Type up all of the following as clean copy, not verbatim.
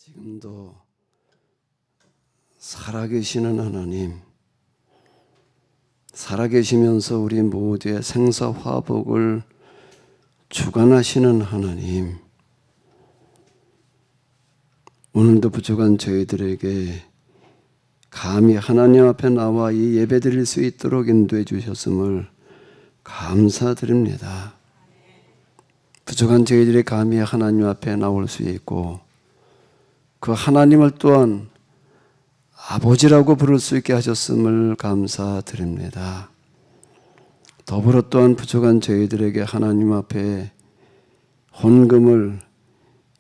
지금도 살아계시는 하나님, 살아계시면서 우리 모두의 생사화복을 주관하시는 하나님, 오늘도 부족한 저희들에게 감히 하나님 앞에 나와 이 예배 드릴 수 있도록 인도해 주셨음을 감사드립니다. 부족한 저희들이 감히 하나님 앞에 나올 수 있고 그 하나님을 또한 아버지라고 부를 수 있게 하셨음을 감사드립니다. 더불어 또한 부족한 저희들에게 하나님 앞에 헌금을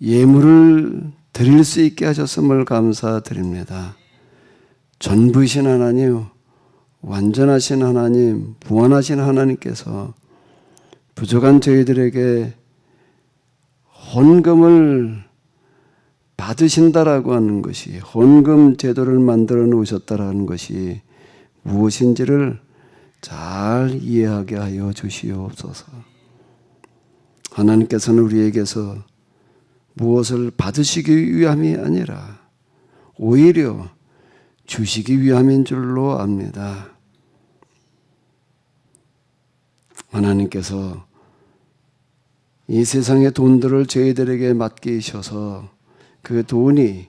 예물을 드릴 수 있게 하셨음을 감사드립니다. 전부이신 하나님, 완전하신 하나님, 무한하신 하나님께서 부족한 저희들에게 헌금을 받으신다라고 하는 것이, 헌금 제도를 만들어 놓으셨다라는 것이 무엇인지를 잘 이해하게 하여 주시옵소서. 하나님께서는 우리에게서 무엇을 받으시기 위함이 아니라 오히려 주시기 위함인 줄로 압니다. 하나님께서 이 세상의 돈들을 저희들에게 맡기셔서 그 돈이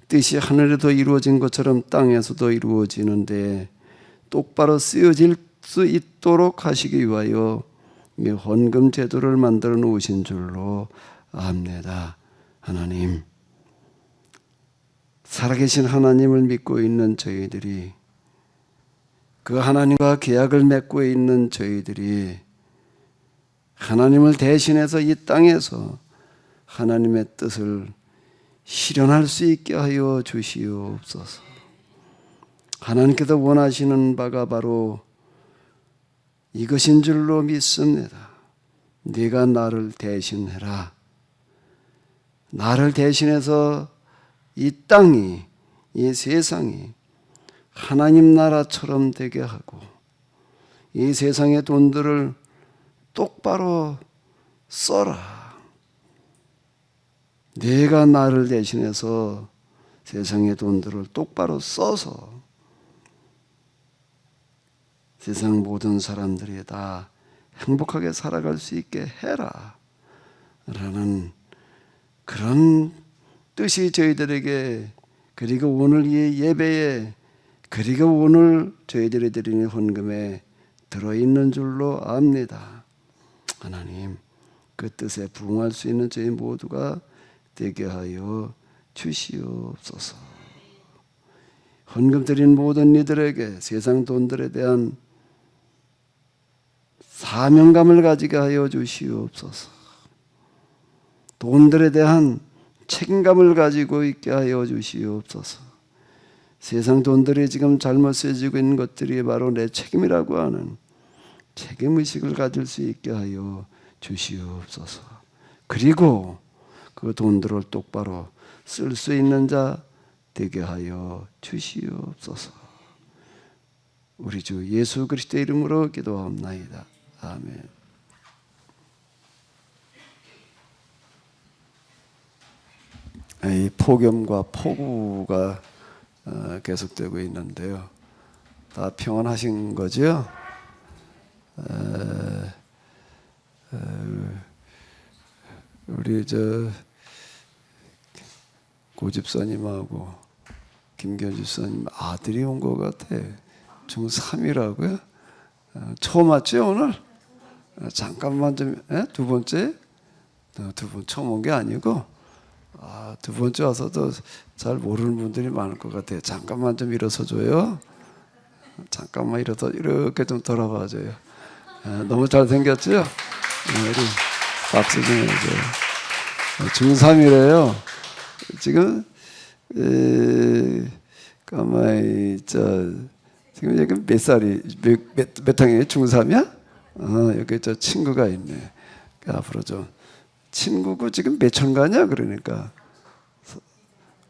뜻이 하늘에도 이루어진 것처럼 땅에서도 이루어지는데 똑바로 쓰여질 수 있도록 하시기 위하여 이 헌금 제도를 만들어 놓으신 줄로 압니다. 하나님, 살아계신 하나님을 믿고 있는 저희들이, 그 하나님과 계약을 맺고 있는 저희들이 하나님을 대신해서 이 땅에서 하나님의 뜻을 실현할 수 있게 하여 주시옵소서. 하나님께서 원하시는 바가 바로 이것인 줄로 믿습니다. 네가 나를 대신해라. 나를 대신해서 이 땅이, 이 세상이 하나님 나라처럼 되게 하고 이 세상의 돈들을 똑바로 써라. 내가 나를 대신해서 세상의 돈들을 똑바로 써서 세상 모든 사람들이 다 행복하게 살아갈 수 있게 해라 라는 그런 뜻이 저희들에게, 그리고 오늘 이 예배에, 그리고 오늘 저희들이 드리는 헌금에 들어있는 줄로 압니다. 하나님, 그 뜻에 부응할 수 있는 저희 모두가 되게 하여 주시옵소서. 헌금 드린 모든 이들에게 세상 돈들에 대한 사명감을 가지게 하여 주시옵소서. 돈들에 대한 책임감을 가지고 있게 하여 주시옵소서. 세상 돈들이 지금 잘못 쓰여지고 있는 것들이 바로 내 책임이라고 하는 책임의식을 가질 수 있게 하여 주시옵소서. 그리고 그 돈들을 똑바로 쓸 수 있는 자 되게 하여 주시옵소서. 우리 주 예수 그리스도의 이름으로 기도합나이다. 아멘. 이 폭염과 폭우가 계속되고 있는데요. 다 평안하신 거죠? 우리 고집사님하고 김견주 사님 아들이 온 것 같아. 중3이라고요? 처음 왔죠 오늘? 잠깐만 좀, 두 번째? 두 번 처음 온 게 아니고 두 번째 와서도 잘 모르는 분들이 많을 것 같아요. 잠깐만 좀 일어서 줘요. 잠깐만 일어서 이렇게 좀 돌아봐줘요. 너무 잘생겼죠? 우리 박수 좀 해줘요. 중3이래요. 지금 가만히 지금 여기 몇 살이 몇 학년이에요? 중3이야? 여기 친구가 있네. 앞으로 좀 친구고 지금 몇 천가냐? 그러니까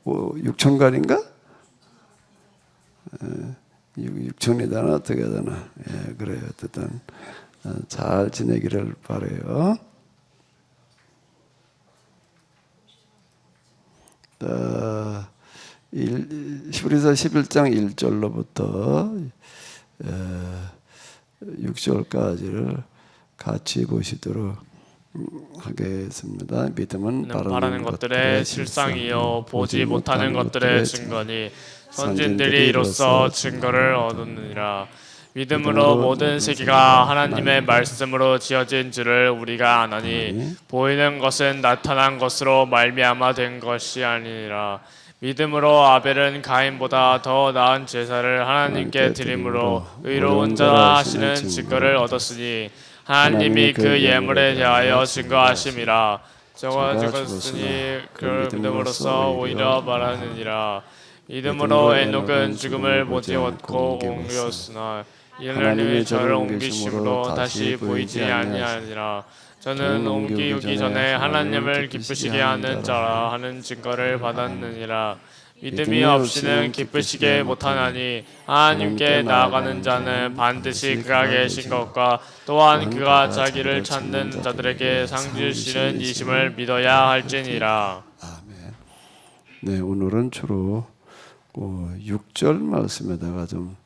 6천간인가? 6천이다나 어떻게 되나? 예, 그래요. 어쨌든 잘 지내기를 바라요. 히브리서 11장 1절로부터 6절까지를 같이 보시도록 하겠습니다. 믿음은 바라는 것들의 실상이요 보지 못하는 것들의 증거니 선진들이 이로써 증거를 얻었느니라. 믿음으로 모든 세계가 하나님의 말씀으로 지어진 줄을 우리가 아나니 보이는 것은 나타난 것으로 말미암아 된 것이 아니니라. 믿음으로 아벨은 가인보다 더 나은 제사를 하나님께 드림으로 의로운 자라 하시는 증거를 얻었으니 하나님이 그 예물에 대하여 증거하심이라. 저가 죽었으니 그 믿음으로써 오히려 말하느니라. 믿음으로 에녹은 죽음을 못 이었고 옮겼으나 하나님이 저를 옮기심으로 다시 보이지 아니하니라. 저는 옮기기 전에 하나님을 기쁘시게 하는 자라 하는 증거를 받았느니라. 믿음이 없이는 기쁘시게 못하나니 하나님께 나아가는 자는 반드시 그가 계신 것과 또한 그가 자기를 찾는 자들에게 상 주시는 이심을 믿어야 할지니라. 아멘. 네, 오늘은 주로 6절 말씀에다가 좀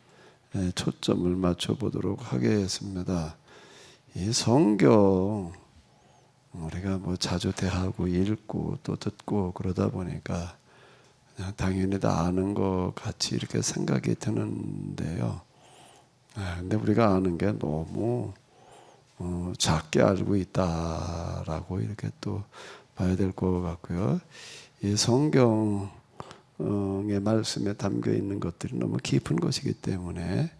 초점을 맞춰 보도록 하겠습니다. 이 성경 우리가 뭐 자주 대하고 읽고 또 듣고 그러다 보니까 그냥 당연히 다 아는 것 같이 이렇게 생각이 드는데요. 근데 우리가 아는 게 너무 작게 알고 있다라고 이렇게 또 봐야 될 것 같고요. 이 성경의 말씀에 담겨 있는 것들이 너무 깊은 것이기 때문에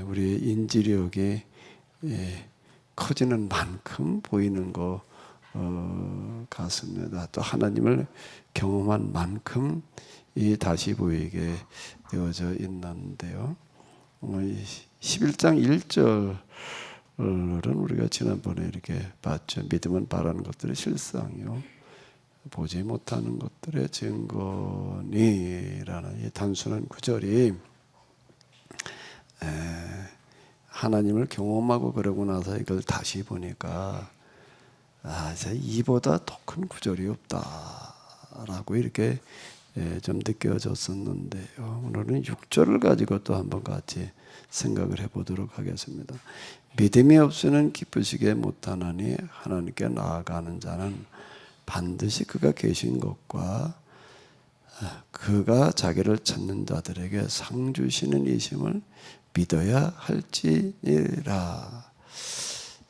우리의 인지력이 커지는 만큼 보이는 것 같습니다. 또 하나님을 경험한 만큼 이 다시 보이게 되어져 있는데요. 11장 1절은 우리가 지난번에 이렇게 봤죠. 믿음은 바라는 것들의 실상이요 보지 못하는 것들의 증거니라는 이 단순한 구절이 하나님을 경험하고 그러고 나서 이걸 다시 보니까 이보다 더 큰 구절이 없다라고 이렇게 좀 느껴졌었는데요. 오늘은 6절을 가지고 또 한번 같이 생각을 해보도록 하겠습니다. 믿음이 없이는 기쁘시게 못하나니 하나님께 나아가는 자는 반드시 그가 계신 것과 그가 자기를 찾는 자들에게 상 주시는 이심을 믿어야 할지니라.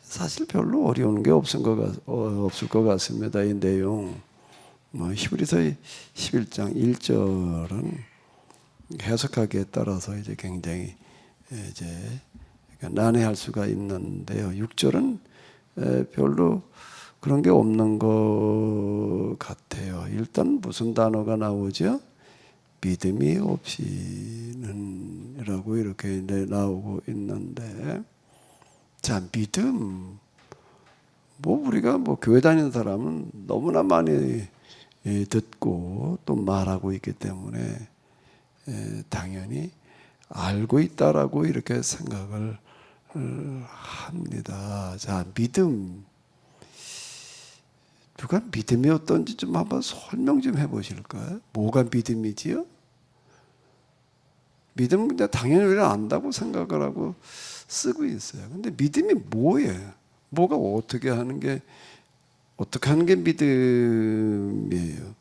사실 별로 어려운 게 없을 것 같습니다. 이 내용 히브리서 11장 1절은 해석하기에 따라서 이제 굉장히 난해할 수가 있는데요. 6절은 별로 그런 게 없는 것 같아요. 일단 무슨 단어가 나오죠? 믿음이 없이는이라고 이렇게 나오고 있는데, 자, 믿음 우리가 교회 다니는 사람은 너무나 많이 듣고 또 말하고 있기 때문에 당연히 알고 있다라고 이렇게 생각을 합니다. 자, 믿음, 누가 믿음이 어떤지 좀 한번 설명 좀 해보실까요? 뭐가 믿음이지요? 믿음은 그냥 당연히 우리가 안다고 생각을 하고 쓰고 있어요. 근데 믿음이 뭐예요? 뭐가 어떻게 하는 게 믿음이에요?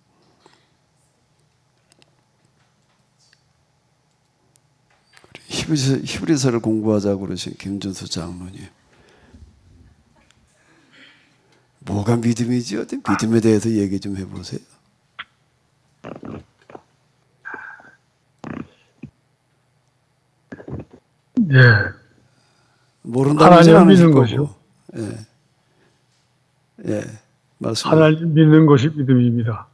히브리서를 공부하자고 그러신 김준수 장로님, 뭐가 믿음이지요? 믿음에 대해서 얘기 좀 해보세요. 예. 모른다고 하지 하나님 않으실 믿는 거고. 것이요. 맞습니다. 하나님 믿는 것이 믿음입니다.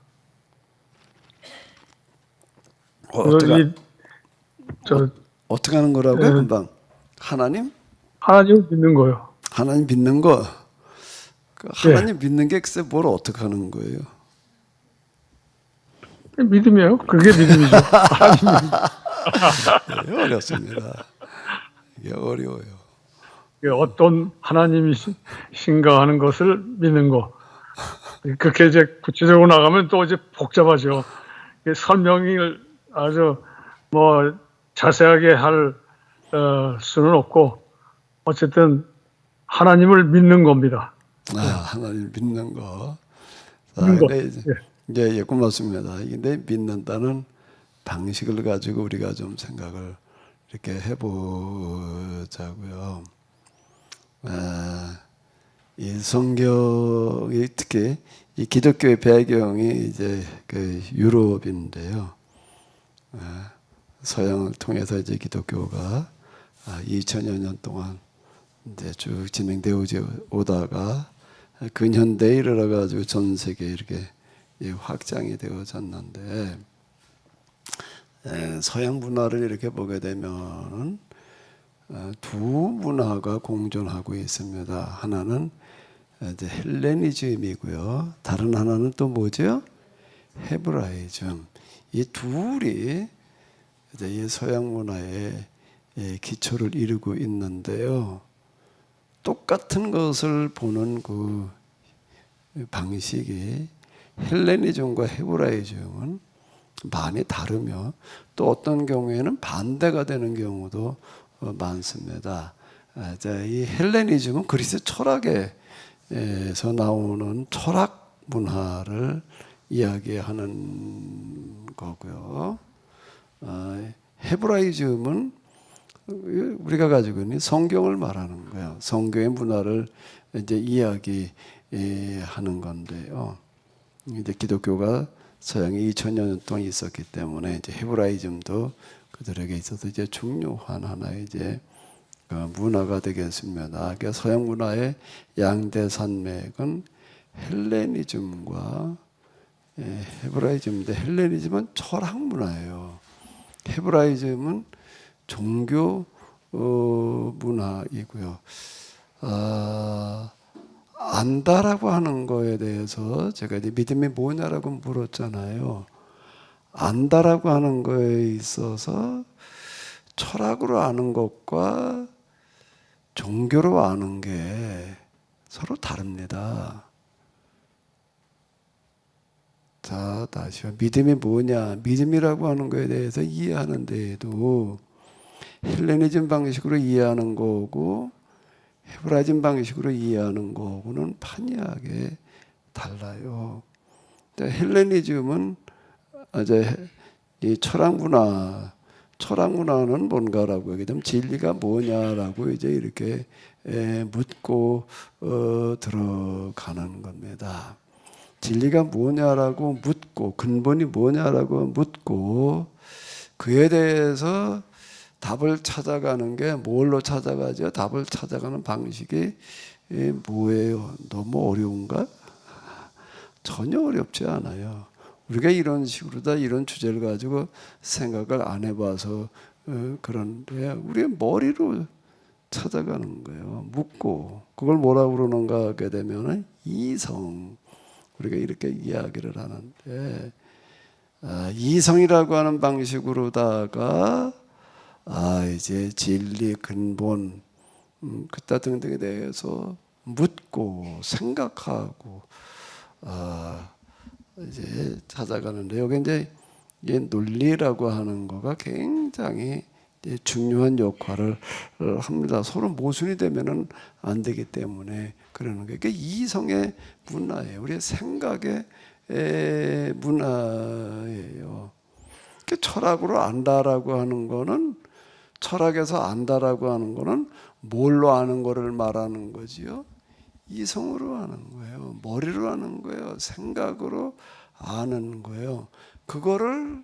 어떻게 하는 거라고요? 금방 하나님 믿는 거요. 하나님 믿는 거. 하나님 믿는 게 글쎄 뭘 어떻게 하는 거예요? 믿음이에요. 그게 믿음이죠. 어렵습니다. 이게 어려워요. 어떤 하나님이 신가하는 것을 믿는 거. 그렇게 이제 구체적으로 나가면 또 이제 복잡하죠. 설명을 아주 뭐 자세하게 할 수는 없고 어쨌든 하나님을 믿는 겁니다. 하나님 믿는 거. 자, 믿는 것. 근데 예. 이제 고맙습니다. 근데 믿는다는 방식을 가지고 우리가 좀 생각을 이렇게 해보자고요. 이 성경이 특히 이 기독교의 배경이 이제 그 유럽인데요. 서양을 통해서 이제 기독교가 2000여 년 동안 이제 쭉 진행되어 오다가 근현대에 이르러 가지고 전 세계에 이렇게 확장이 되어졌는데 서양 문화를 이렇게 보게 되면은 두 문화가 공존하고 있습니다. 하나는 이제 헬레니즘이고요. 다른 하나는 또 뭐죠? 헤브라이즘. 이 둘이 이제 이 서양 문화의 기초를 이루고 있는데요. 똑같은 것을 보는 그 방식이 헬레니즘과 헤브라이즘은 많이 다르며 또 어떤 경우에는 반대가 되는 경우도 많습니다. 이 헬레니즘은 그리스 철학에서 나오는 철학 문화를 이야기하는 거고요. 헤브라이즘은 우리가 가지고 있는 성경을 말하는 거예요. 성경의 문화를 이제 이야기하는 건데요. 이제 기독교가 서양에 2000여 년 동안 있었기 때문에 이제 헤브라이즘도 그들에게 있어서 이제 중요한 하나의 이제 문화가 되겠습니다. 그러니까 서양 문화의 양대 산맥은 헬레니즘과 헤브라이즘인데 헬레니즘은 철학 문화예요. 헤브라이즘은 종교 문화이고요. 안다라고 하는 거에 대해서 제가 이제 믿음이 뭐냐라고 물었잖아요. 안다라고 하는 거에 있어서 철학으로 아는 것과 종교로 아는 게 서로 다릅니다. 자, 다시요. 믿음이 뭐냐? 믿음이라고 하는 거에 대해서 이해하는 데에도 헬레니즘 방식으로 이해하는 거고 헤브라이즘 방식으로 이해하는 거고는 판이하게 달라요. 헬레니즘은 이제 이 철학 문화는 뭔가라고 하게 되면 진리가 뭐냐라고 이제 이렇게 묻고 들어가는 겁니다. 진리가 뭐냐라고 묻고 근본이 뭐냐라고 묻고 그에 대해서 답을 찾아가는 게 뭘로 찾아가죠? 답을 찾아가는 방식이 뭐예요? 너무 어려운가? 전혀 어렵지 않아요. 우리가 이런 식으로 다 이런 주제를 가지고 생각을 안 해봐서 그런데 우리의 머리로 찾아가는 거예요. 묻고 그걸 뭐라고 그러는가 하게 되면 이성. 우리가 이렇게 이야기를 하는데 이성이라고 하는 방식으로다가 이제 진리 근본 그따 등등에 대해서 묻고 생각하고 이제 찾아가는데 여기 이제 논리라고 하는 거가 굉장히 중요한 역할을 합니다. 서로 모순이 되면은 안 되기 때문에 그러는 거예요. 그러니까 이성의 문화예요. 우리의 생각의 문화예요. 그러니까 철학으로 안다라고 하는 거는 철학에서 안다라고 하는 거는 뭘로 아는 거를 말하는 거지요? 이성으로 아는 거예요. 머리로 아는 거예요. 생각으로 아는 거예요. 그거를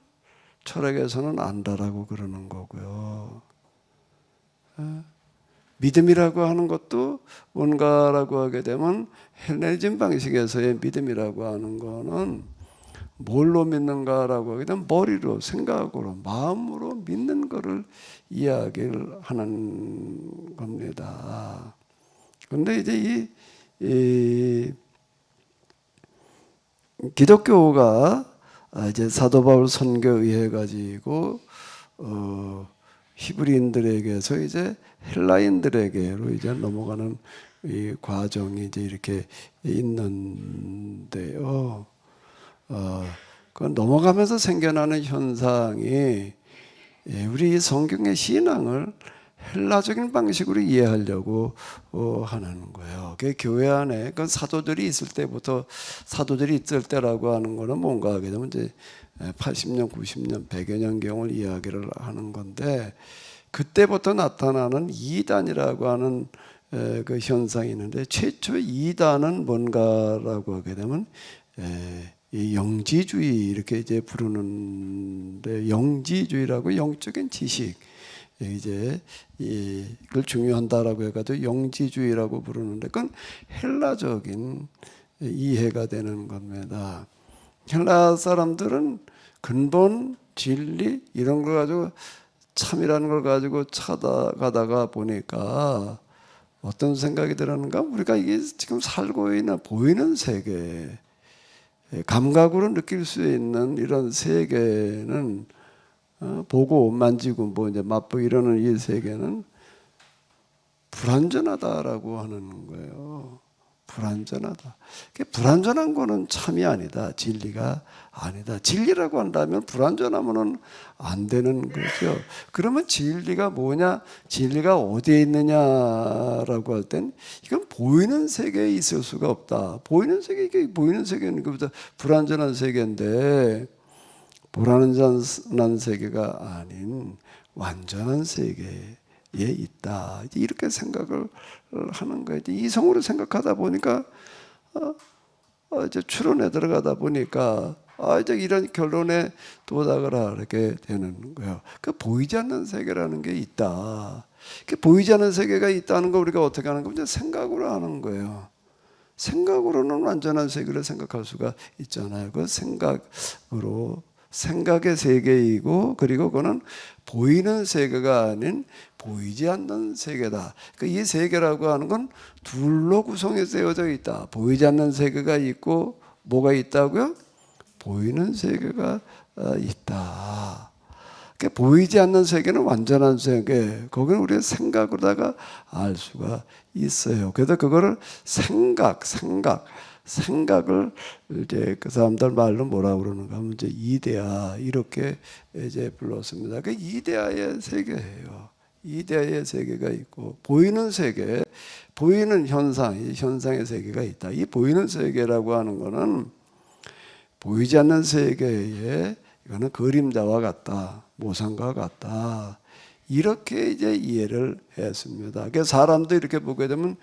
철학에서는 안다라고 그러는 거고요. 믿음이라고 하는 것도 뭔가라고 하게 되면 헬레니즘 방식에서의 믿음이라고 하는 거는 뭘로 믿는가라고 하게 되면 머리로, 생각으로, 마음으로 믿는 거를 이야기를 하는 겁니다. 그런데 이제 이 기독교가 이제 사도 바울 선교에 의해 가지고 히브리인들에게서 이제 헬라인들에게로 이제 넘어가는 이 과정이 이제 이렇게 있는데요. 그 넘어가면서 생겨나는 현상이 우리 성경의 신앙을 헬라적인 방식으로 이해하려고 하는 거예요. 그 교회 안에 그 사도들이 있을 때라고 하는 거는 뭔가 하게 되면 이제 80년, 90년, 100여 년경을 이야기를 하는 건데 그때부터 나타나는 이단이라고 하는 그 현상이 있는데 최초 이단은 뭔가라고 하게 되면 이 영지주의 이렇게 이제 부르는데 영지주의라고 영적인 지식 이제 이걸 중요한다라고 해가지고 영지주의라고 부르는데 그건 헬라적인 이해가 되는 겁니다. 헬라 사람들은 근본 진리 이런 걸 가지고 참이라는 걸 가지고 찾아가다가 보니까 어떤 생각이 들었는가? 우리가 이게 지금 살고 있는 보이는 세계 감각으로 느낄 수 있는 이런 세계는 보고 만지고 뭐 이제 맛보 이러는 이 세계는 불완전하다라고 하는 거예요. 불완전하다. 불완전한 거는 참이 아니다. 진리가 아니다. 진리라고 한다면 불완전하면은 안 되는 거죠. 그러면 진리가 뭐냐? 진리가 어디에 있느냐라고 할 땐 이건 보이는 세계에 있을 수가 없다. 보이는 세계 이게 보이는 세계는 그보다 불완전한 세계인데 불완전한 세계가 아닌 완전한 세계에 있다. 이렇게 생각을 하는 거예요. 이성으로 생각하다 보니까 이제 추론에 들어가다 보니까 이제 이런 결론에 도달을 하게 되는 거예요. 그 보이지 않는 세계라는 게 있다. 그 보이지 않는 세계가 있다는 거 우리가 어떻게 하는 거냐? 생각으로 하는 거예요. 생각으로는 완전한 세계를 생각할 수가 있잖아요. 그 생각으로 생각의 세계이고 그리고 그거는 보이는 세계가 아닌 보이지 않는 세계다. 이 세계라고 하는 건 둘로 구성되어져 있다. 보이지 않는 세계가 있고 뭐가 있다고요? 보이는 세계가 있다. 보이지 않는 세계는 완전한 세계. 거기는 우리가 생각으로다가 알 수가 있어요. 그래서 그거를 생각을 이제 그 사람들 말로 뭐라 그러는가 하면 이제 이데아 이렇게 이제 불렀습니다. 그 이데아의 세계예요. 이데아의 세계가 있고 보이는 세계, 보이는 현상, 이 현상의 세계가 있다. 이 보이는 세계라고 하는 거는 보이지 않는 세계에 이거는 그림자와 같다, 모상과 같다. 이렇게 이제 이해를 했습니다. 그래서 사람도 이렇게 보게 되면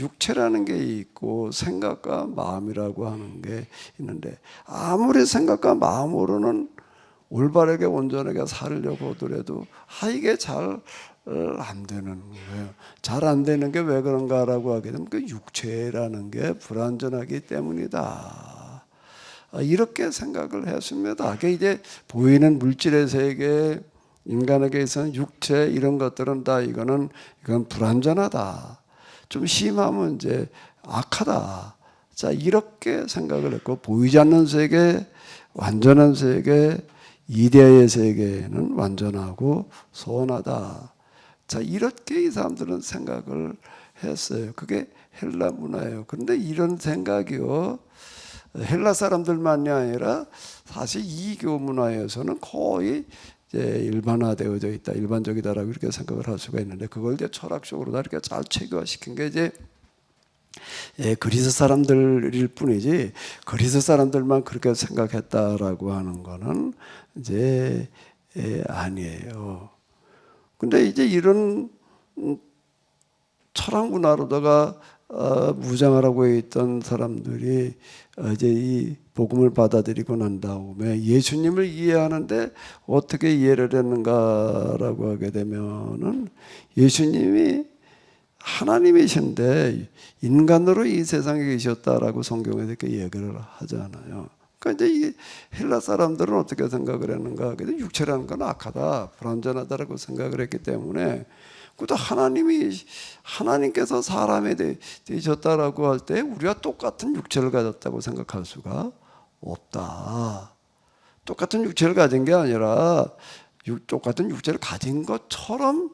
육체라는 게 있고 생각과 마음이라고 하는 게 있는데 아무리 생각과 마음으로는 올바르게 온전하게 살려고 하더라도 이게 잘 안 되는 거예요. 잘 안 되는 게 왜 그런가라고 하게 되면 그 육체라는 게 불완전하기 때문이다. 이렇게 생각을 했습니다. 그게 이제 보이는 물질의 세계, 인간에게 있어서는 육체 이런 것들은 다 이건 불완전하다. 좀 심하면 이제 악하다. 자, 이렇게 생각을 했고 보이지 않는 세계, 완전한 세계, 이데아의 세계는 완전하고 선하다. 자, 이렇게 이 사람들은 생각을 했어요. 그게 헬라 문화예요. 그런데 이런 생각이요. 헬라 사람들만이 아니라 사실 이교 문화에서는 거의 이제 일반화되어져 있다, 일반적이다라고 이렇게 생각을 할 수가 있는데 그걸 이제 철학적으로 다 이렇게 잘 체계화시킨 게 이제 그리스 사람들일 뿐이지 그리스 사람들만 그렇게 생각했다라고 하는 거는 이제 아니에요. 근데 이제 이런 철학 문화로다가 무장을 하고 있던 사람들이 이제 이 복음을 받아들이고 난 다음에 예수님을 이해하는데 어떻게 이해를 했는가라고 하게 되면은 예수님이 하나님이신데 인간으로 이 세상에 계셨다라고 성경에서 이렇게 얘기를 하잖아요. 그러니까 이제 이 헬라 사람들은 어떻게 생각을 했는가? 그래서 육체라는 건 악하다, 불완전하다라고 생각을 했기 때문에 그것도 하나님께서 사람에 되셨다라고 할 때 우리가 똑같은 육체를 가졌다고 생각할 수가 없다. 똑같은 육체를 가진 게 아니라 똑같은 육체를 가진 것처럼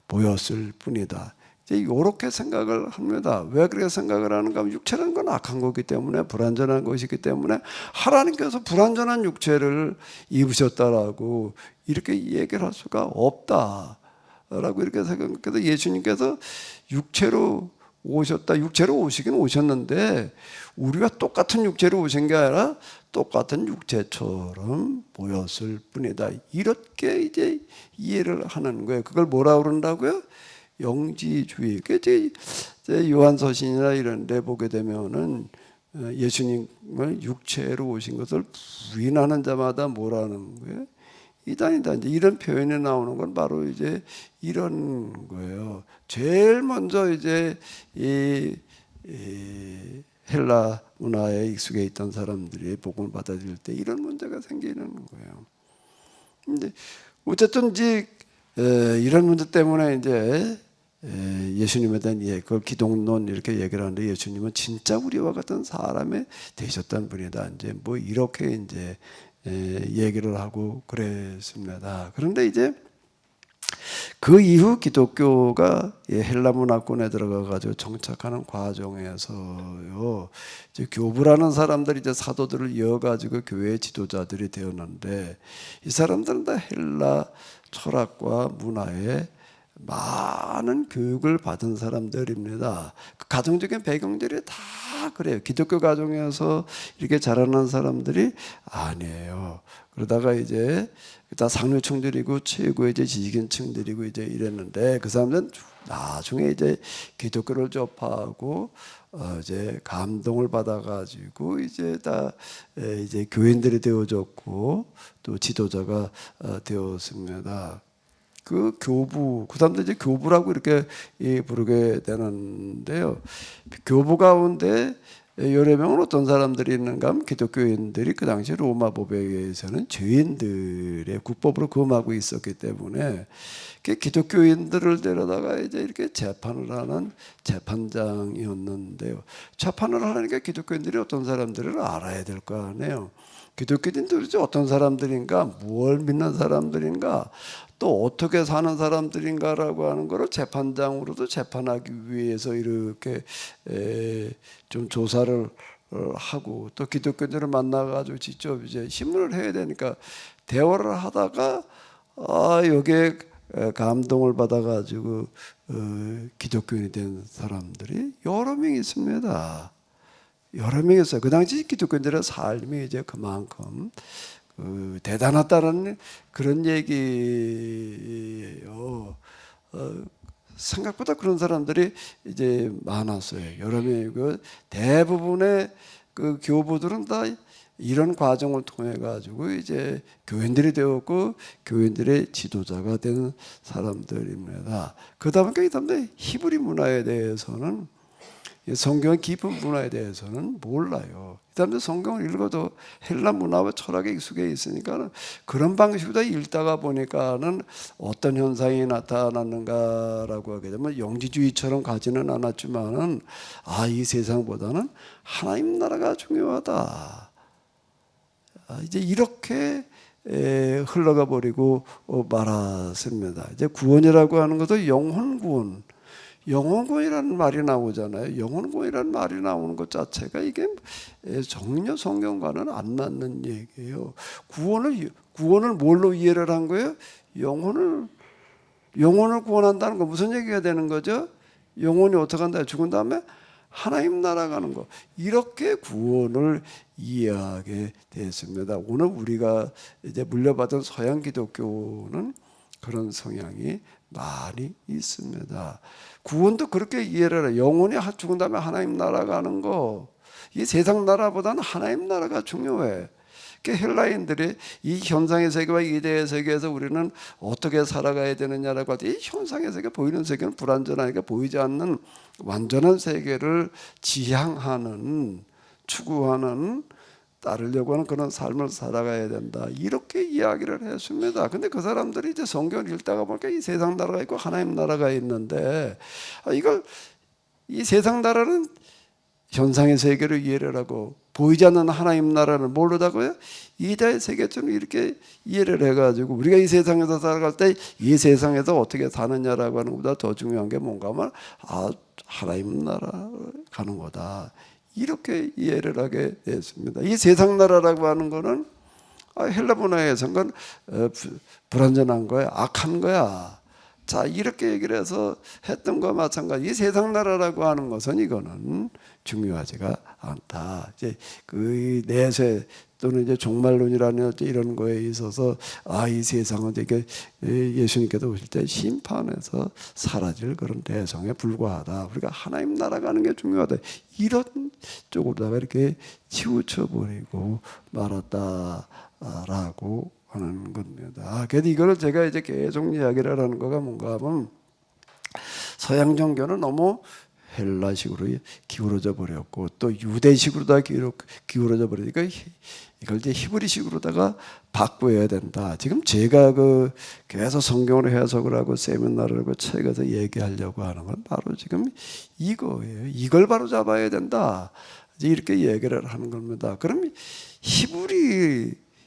보였을 뿐이다. 이렇게 생각을 합니다. 왜 그렇게 생각을 하는가 하면 육체라는 건 악한 거기 때문에, 불완전한 것이기 때문에 하나님께서 불완전한 육체를 입으셨다라고 이렇게 얘기를 할 수가 없다라고 이렇게 생각해서 예수님께서 육체로 오셨다. 육체로 오시긴 오셨는데 우리가 똑같은 육체로 오신 게 아니라 똑같은 육체처럼 보였을 뿐이다. 이렇게 이제 이해를 하는 거예요. 그걸 뭐라 그런다고요? 영지주의. 이제 요한서신이나 이런 데 보게 되면은 예수님을 육체로 오신 것을 부인하는 자마다 뭐라는 거예요? 이단이다. 이제 이런 표현이 나오는 건 바로 이제 이런 거예요. 제일 먼저 이제 이 헬라 문화에 익숙해 있던 사람들이 복음을 받아들일 때 이런 문제가 생기는 거예요. 근데 어쨌든 이제 이런 문제 때문에 이제 예수님에 대한 그걸 기독론 이렇게 얘기를 하는데 예수님은 진짜 우리와 같은 사람이 되셨다는 분이다. 이제 뭐 이렇게 이제 얘기를 하고 그랬습니다. 그런데 이제 그 이후 기독교가 헬라 문화권에 들어가 가지고 정착하는 과정에서요, 이제 교부라는 사람들이 이제 사도들을 이어 가지고 교회 지도자들이 되었는데 이 사람들은 다 헬라 철학과 문화에 많은 교육을 받은 사람들입니다. 그 가정적인 배경들이 다 그래요. 기독교 가정에서 이렇게 자라난 사람들이 아니에요. 그러다가 이제 다 상류층들이고 최고의 이제 지식인층들이고 이제 이랬는데 그 사람들은 나중에 이제 기독교를 접하고 이제 감동을 받아가지고 이제 다 이제 교인들이 되어졌고 또 지도자가 되었습니다. 그 교부, 그 사람들 이제 교부라고 이렇게 부르게 되는데요. 교부 가운데 여러 명은 어떤 사람들이 있는가 하면 기독교인들이 그 당시 로마 법에 의해서는 죄인들의 국법으로 금하고 있었기 때문에 기독교인들을 데려다가 이제 이렇게 재판을 하는 재판장이었는데요. 재판을 하려니까 기독교인들이 어떤 사람들을 알아야 될 거 아니에요. 기독교인들이 어떤 사람들인가, 무엇을 믿는 사람들인가, 또 어떻게 사는 사람들인가라고 하는 것을 재판장으로도 재판하기 위해서 이렇게 좀 조사를 하고 또 기독교인들을 만나가지고 직접 이제 신문을 해야 되니까 대화를 하다가 여기에 감동을 받아가지고 기독교인이 된 사람들이 여러 명 있습니다. 여러 명 있어요. 그 당시 기독교인들의 삶이 이제 그만큼 대단하다는 그런 얘기예요. 생각보다 그런 사람들이 이제 많았어요. 여러 명이고 대부분의 그 교부들은 다 이런 과정을 통해 가지고 이제 교인들이 되었고 교인들의 지도자가 되는 사람들입니다. 그러다 보니까 이 사람들 히브리 문화에 대해서는 성경의 깊은 문화에 대해서는 몰라요. 이 사람들 성경을 읽어도 헬라 문화와 철학에 익숙해 있으니까 그런 방식으로 읽다가 보니까는 어떤 현상이 나타났는가라고 하게 되면 영지주의처럼 가지는 않았지만은 이 세상보다는 하나님 나라가 중요하다. 이제 이렇게 흘러가 버리고 말았습니다. 이제 구원이라고 하는 것도 영혼 구원. 영혼구원이라는 말이 나오잖아요. 영혼구원이라는 말이 나오는 것 자체가 이게 전혀 성경과는 안 맞는 얘기예요. 구원을 뭘로 이해를 한 거예요? 영혼을 구원한다는 거 무슨 얘기가 되는 거죠? 영혼이 어떻게 한다? 죽은 다음에 하나님 나라 가는 거. 이렇게 구원을 이해하게 됐습니다. 오늘 우리가 이제 물려받은 서양 기독교는 그런 성향이 많이 있습니다. 구원도 그렇게 이해를 해요. 영혼이 죽은 다음에 하나님 나라 가는 거. 이 세상 나라보다는 하나님 나라가 중요해. 헬라인들이 이 현상의 세계와 이대의 세계에서 우리는 어떻게 살아가야 되느냐라고 할 때 이 현상의 세계, 보이는 세계는 불완전하니까 보이지 않는 완전한 세계를 지향하는, 추구하는, 따르려고 하는 그런 삶을 살아가야 된다. 이렇게 이야기를 했습니다. 근데 그 사람들이 이제 성경을 읽다가 보니까 이 세상 나라가 있고 하나님 나라가 있는데 이 세상 나라는 현상의 세계를 이해를 하고 보이지 않는 하나님 나라를 모르다고요? 이다의 세계처럼 이렇게 이해를 해가지고 우리가 이 세상에서 살아갈 때 이 세상에서 어떻게 사느냐라고 하는 것보다 더 중요한 게 뭔가 하면 하나님 나라 가는 거다. 이렇게 이해를 하게 됐습니다. 이 세상 나라라고 하는 거는 헬라 문화에서는 불완전한 거야, 악한 거야. 자, 이렇게 얘기를 해서 했던 것과 마찬가지. 이 세상 나라라고 하는 것은 이거는 중요하지가 않다. 이제 그 내세 또는 이제 종말론이라는 이런 거에 있어서 이 세상은 이게 예수님께서 오실 때 심판에서 사라질 그런 대성에 불과하다. 우리가 하나님 나라 가는 게 중요하다. 이런 쪽으로다가 이렇게 치우쳐 버리고 말았다라고 하는 겁니다. 그래도 이거를 제가 이제 계속 이야기를 하는 거가 뭔가 하면 서양 종교는 너무 헬라식으로 기울어져 버렸고 또 유대식으로 다 기울어져 버리니까 이걸 이제 히브리식으로다가 바꿔야 된다. 지금 제가 계속 성경을 해석을 하고 세미나를 하고 책에서 얘기하려고 하는 건 바로 지금 이거예요. 이걸 바로 잡아야 된다. 이렇게 얘기를 하는 겁니다. 그럼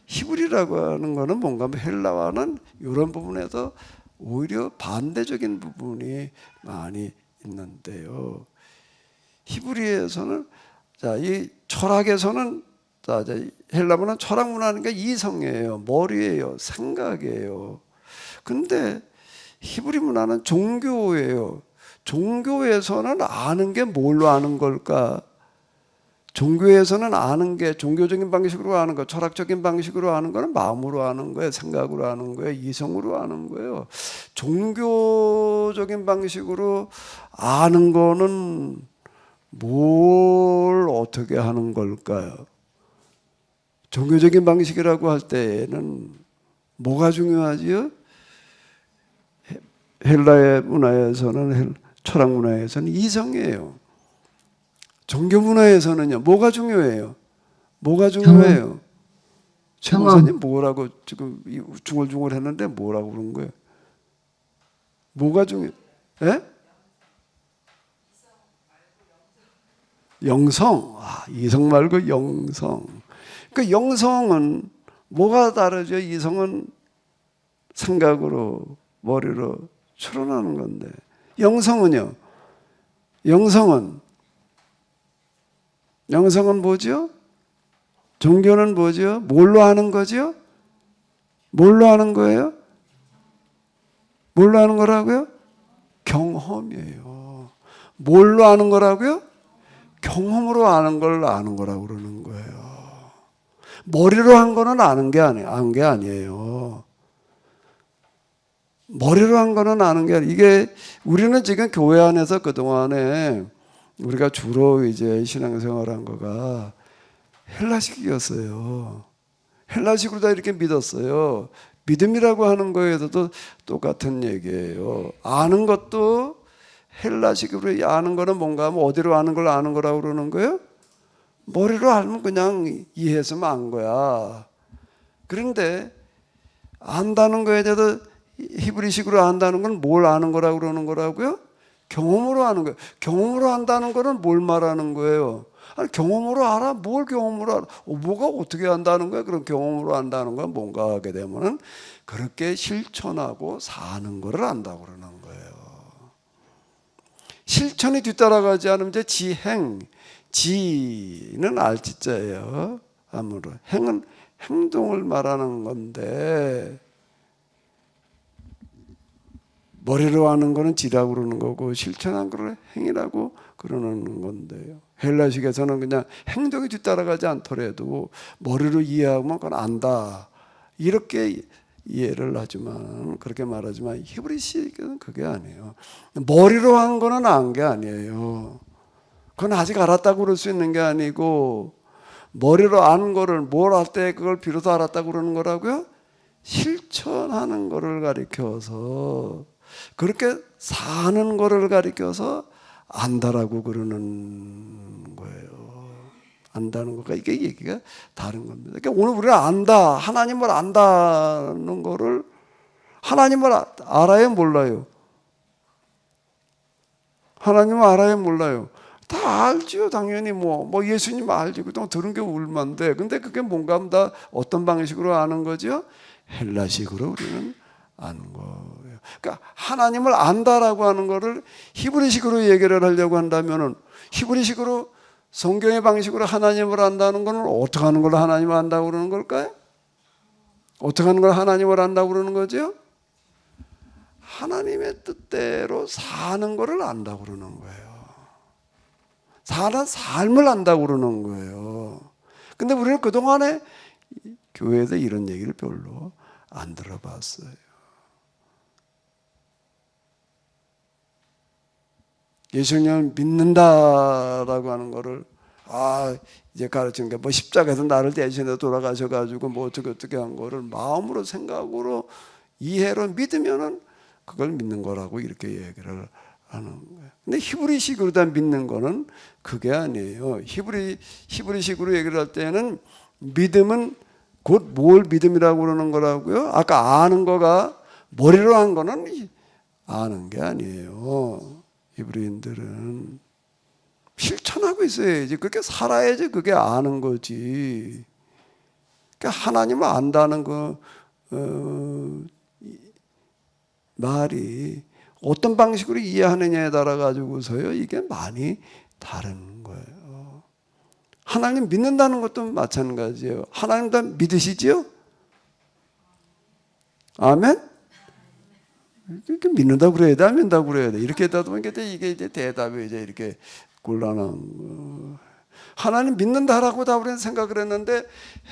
히브리라고 하는 거는 뭔가 헬라와는 이런 부분에서 오히려 반대적인 부분이 많이 있는데요. 히브리에서는 이 철학에서는 헬라문은 철학 문화니까 이성이에요, 머리예요, 생각이에요. 근데 히브리 문화는 종교예요. 종교에서는 아는 게 뭘로 아는 걸까? 종교에서는 아는 게 종교적인 방식으로 아는 거, 철학적인 방식으로 아는 거는 마음으로 아는 거예요, 생각으로 아는 거예요, 이성으로 아는 거예요. 종교적인 방식으로 아는 거는 뭘 어떻게 하는 걸까요? 종교적인 방식이라고 할 때에는 뭐가 중요하지요? 헬라의 문화에서는 철학 문화에서는 이성이에요. 종교 문화에서는요, 뭐가 중요해요? 뭐가 중요해요? 최 목사님 뭐라고 지금 중얼중얼 했는데 뭐라고 그런 거예요? 뭐가 중요해? 예? 영성. 이성 말고 영성. 그 영성은 뭐가 다르죠? 이성은 생각으로 머리로 추론하는 건데 영성은요? 영성은 뭐죠? 종교는 뭐죠? 뭘로 하는 거죠? 뭘로 하는 거예요? 뭘로 하는 거라고요? 경험이에요. 뭘로 아는 거라고요? 경험으로 아는 걸 아는 거라고 그러는 거예요. 머리로 한 거는 아는 게 아니에요. 머리로 한 거는 아는 게 아니에요. 이게 우리는 지금 교회 안에서 그동안에 우리가 주로 이제 신앙생활한 거가 헬라식이었어요. 헬라식으로 다 이렇게 믿었어요. 믿음이라고 하는 거에서도 똑같은 얘기예요. 아는 것도 헬라식으로 아는 거는 뭔가 하면 어디로 아는 걸 아는 거라고 그러는 거예요? 머리로 알면 그냥 이해했으면 안 거야. 그런데 안다는 거에 대해서 히브리식으로 안다는 건 뭘 아는 거라고 그러는 거라고요? 경험으로 아는 거예요. 경험으로 안다는 거는 뭘 말하는 거예요? 아니, 경험으로 알아? 뭘 경험으로 알아? 뭐가 어떻게 안다는 거야? 그럼 경험으로 안다는 건 뭔가 하게 되면은 그렇게 실천하고 사는 거를 안다고 그러는 거예요. 실천이 뒤따라가지 않으면 이제 지행, 지는 알지자예요. 아무로 행은 행동을 말하는 건데 머리로 하는 거는 지라고 그러는 거고 실천한 거를 행이라고 그러는 건데요. 헬라식에서는 그냥 행동이 뒤따라가지 않더라도 머리로 이해하면 그건 안다 이렇게 이해를 하지만 그렇게 말하지만 히브리식은 그게 아니에요. 머리로 한 거는 안 게 아니에요. 그건 아직 알았다고 그럴 수 있는 게 아니고 머리로 아는 거를 뭘 할 때 그걸 비로소 알았다고 그러는 거라고요? 실천하는 거를 가리켜서 그렇게 사는 거를 가리켜서 안다라고 그러는 거예요. 안다는 거가 이게 얘기가 다른 겁니다. 그러니까 오늘 우리는 안다, 하나님을 안다는 거를 하나님을 알아요, 몰라요? 하나님을 알아요, 몰라요? 다 알지요. 당연히 뭐 예수님 알지. 그동안 들은 게 얼만데. 근데 그게 뭔가 하면 다 어떤 방식으로 아는 거죠? 헬라식으로 우리는 아는 거예요. 그러니까 하나님을 안다라고 하는 거를 히브리식으로 얘기를 하려고 한다면은 히브리식으로 성경의 방식으로 하나님을 안다는 거는 어떻게 하는 걸 하나님을 안다고 그러는 걸까요? 어떻게 하는 걸 하나님을 안다고 그러는 거죠? 하나님의 뜻대로 사는 거를 안다고 그러는 거예요. 사는 삶을 안다고 그러는 거예요. 근데 우리는 그동안에 교회에서 이런 얘기를 별로 안 들어봤어요. 예수님을 믿는다라고 하는 거를 이제 가르치는 게 뭐 십자가에서 나를 대신해 돌아가셔가지고 뭐 어떻게 한 거를 마음으로 생각으로 이해로 믿으면은 그걸 믿는 거라고 이렇게 얘기를 하는 거예요. 근데 히브리식으로 다 믿는 거는 그게 아니에요. 히브리식으로 얘기를 할 때는 믿음은 곧 뭘 믿음이라고 그러는 거라고요? 아까 아는 거가 머리로 한 거는 아는 게 아니에요. 히브리인들은 실천하고 있어야지. 그렇게 살아야지 그게 아는 거지. 그러니까 하나님을 안다는 말이 어떤 방식으로 이해하느냐에 따라 가지고서요 이게 많이 다른 거예요. 하나님 믿는다는 것도 마찬가지예요. 하나님 다 믿으시지요? 아멘? 이렇게 믿는다고 그래야 돼, 안 믿는다고 그래야 돼. 이렇게 하다 보니까 이게 이제 대답이 이제 이렇게 곤란한 거. 하나님 믿는다라고 다 우리는 생각을 했는데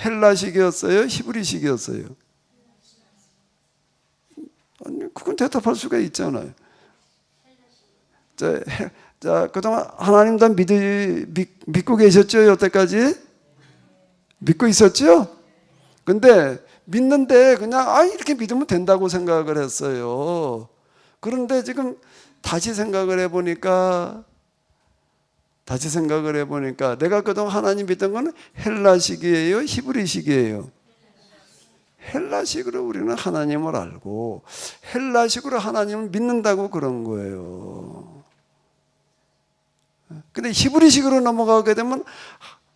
헬라식이었어요? 히브리식이었어요? 아니, 그건 대답할 수가 있잖아요. 자, 그동안 하나님 다 믿고 계셨죠? 여태까지? 믿고 있었죠? 근데 믿는데 그냥 이렇게 믿으면 된다고 생각을 했어요. 그런데 지금 다시 생각을 해보니까 내가 그동안 하나님 믿던 건 헬라식이에요? 히브리식이에요? 헬라식으로 우리는 하나님을 알고 헬라식으로 하나님을 믿는다고 그런 거예요. 근데 히브리식으로 넘어가게 되면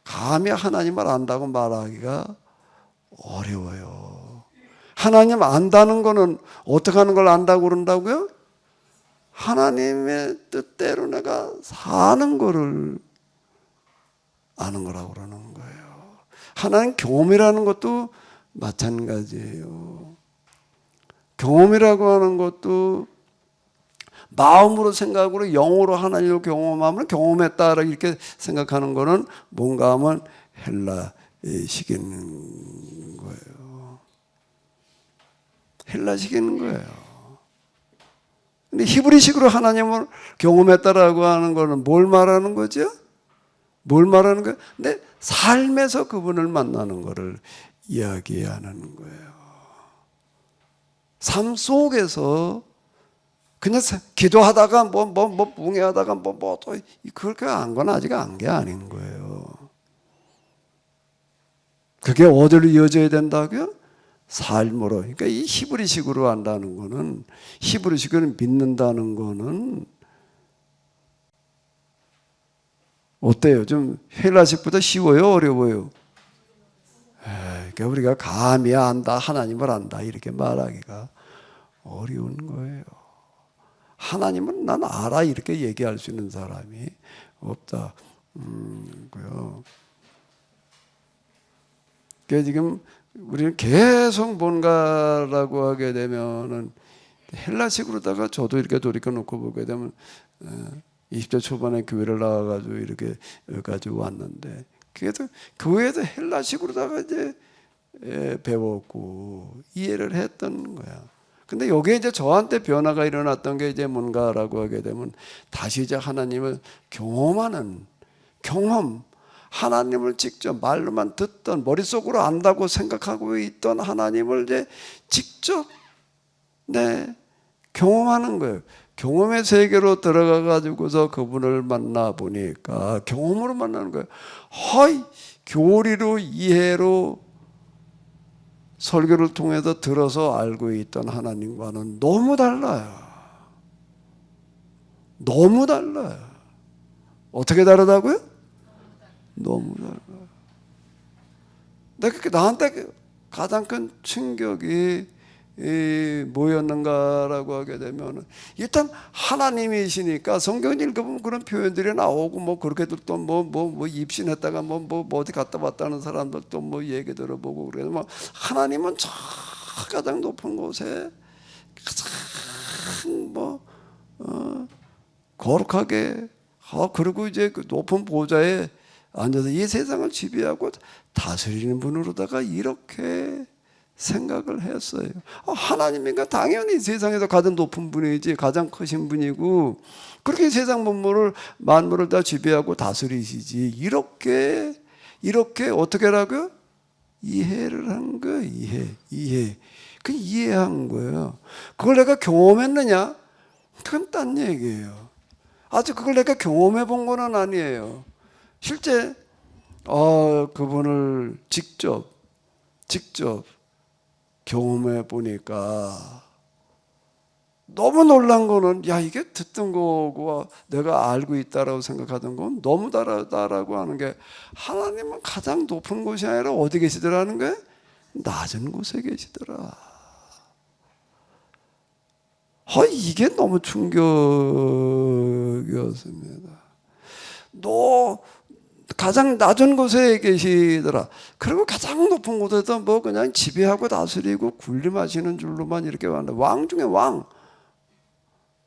감히 하나님을 안다고 말하기가 어려워요. 하나님 안다는 거는 어떻게 하는 걸 안다고 그런다고요? 하나님의 뜻대로 내가 사는 거를 아는 거라고 그러는 거예요. 하나님 경험이라는 것도 마찬가지예요. 경험이라고 하는 것도 마음으로 생각으로 영으로 하나님을 경험하면 경험했다 이렇게 생각하는 거는 뭔가 하면 헬라식인 거예요. 헬라식인 거예요. 근데 히브리식으로 하나님을 경험했다라고 하는 거는 뭘 말하는 거죠? 뭘 말하는 거예요? 근데 삶에서 그분을 만나는 거를 이야기하는 거예요. 삶 속에서 그냥 기도하다가 뭐 붕해하다가 또 그렇게 안 건 아직 안 게 아닌 거예요. 그게 어디로 이어져야 된다고요? 삶으로. 그러니까 이 히브리식으로 한다는 거는 히브리식으로 믿는다는 거는 어때요? 좀 헬라식보다 쉬워요? 어려워요? 그러니까 우리가 감히 안다, 하나님을 안다 이렇게 말하기가 어려운 거예요. 하나님은 난 알아 이렇게 얘기할 수 있는 사람이 없다. 고요. 그러니까 지금 우리는 계속 뭔가라고 하게 되면은 헬라식으로다가 저도 이렇게 돌이켜 놓고 보게 되면 20대 초반에 교회를 나와가지고 이렇게 여기까지 왔는데 그래도 교회에서 헬라식으로다가 이제 배웠고 이해를 했던 거야. 근데 여기에 이제 저한테 변화가 일어났던 게 이제 뭔가라고 하게 되면 다시 이제 하나님을 경험하는 경험, 하나님을 직접 말로만 듣던 머릿속으로 안다고 생각하고 있던 하나님을 이제 직접 경험하는 거예요. 경험의 세계로 들어가 가지고서 그분을 만나 보니까 경험으로 만나는 거예요. 교리로 이해로 설교를 통해서 들어서 알고 있던 하나님과는 너무 달라요. 너무 달라요. 어떻게 다르다고요? 너무 달라. 나한테 가장 큰 충격이 뭐였는가라고 하게 되면, 일단 하나님이시니까 성경 읽어보면 그런 표현들이 나오고, 뭐 그렇게들 또 뭐 입신했다가 뭐 어디 갔다 왔다는 사람들도 뭐 얘기 들어보고 그래서 뭐 하나님은 저 가장 높은 곳에 가장 거룩하게 그리고 이제 그 높은 보좌에 앉아서 이 세상을 지배하고 다스리는 분으로다가 이렇게 생각을 했어요. 하나님이니까 당연히 세상에서 가장 높은 분이지, 가장 크신 분이고, 그렇게 세상 만물을 다 지배하고 다스리시지. 이렇게 어떻게 하라고요? 이해를 한 거예요. 이해. 그 이해한 거예요. 그걸 내가 경험했느냐? 그건 딴 얘기예요. 아직 그걸 내가 경험해 본 거는 아니에요. 실제 그분을 직접 경험해 보니까 너무 놀란 거는, 야, 이게 듣던 거고 내가 알고 있다라고 생각하던 건 너무 다르다라고 하는 게, 하나님은 가장 높은 곳이 아니라 어디 계시더라는 거예요? 낮은 곳에 계시더라. 이게 너무 충격이었습니다. 너 가장 낮은 곳에 계시더라. 그리고 가장 높은 곳에서 뭐 그냥 지배하고 다스리고 군림하시는 줄로만 이렇게 왔는데, 왕 중에 왕,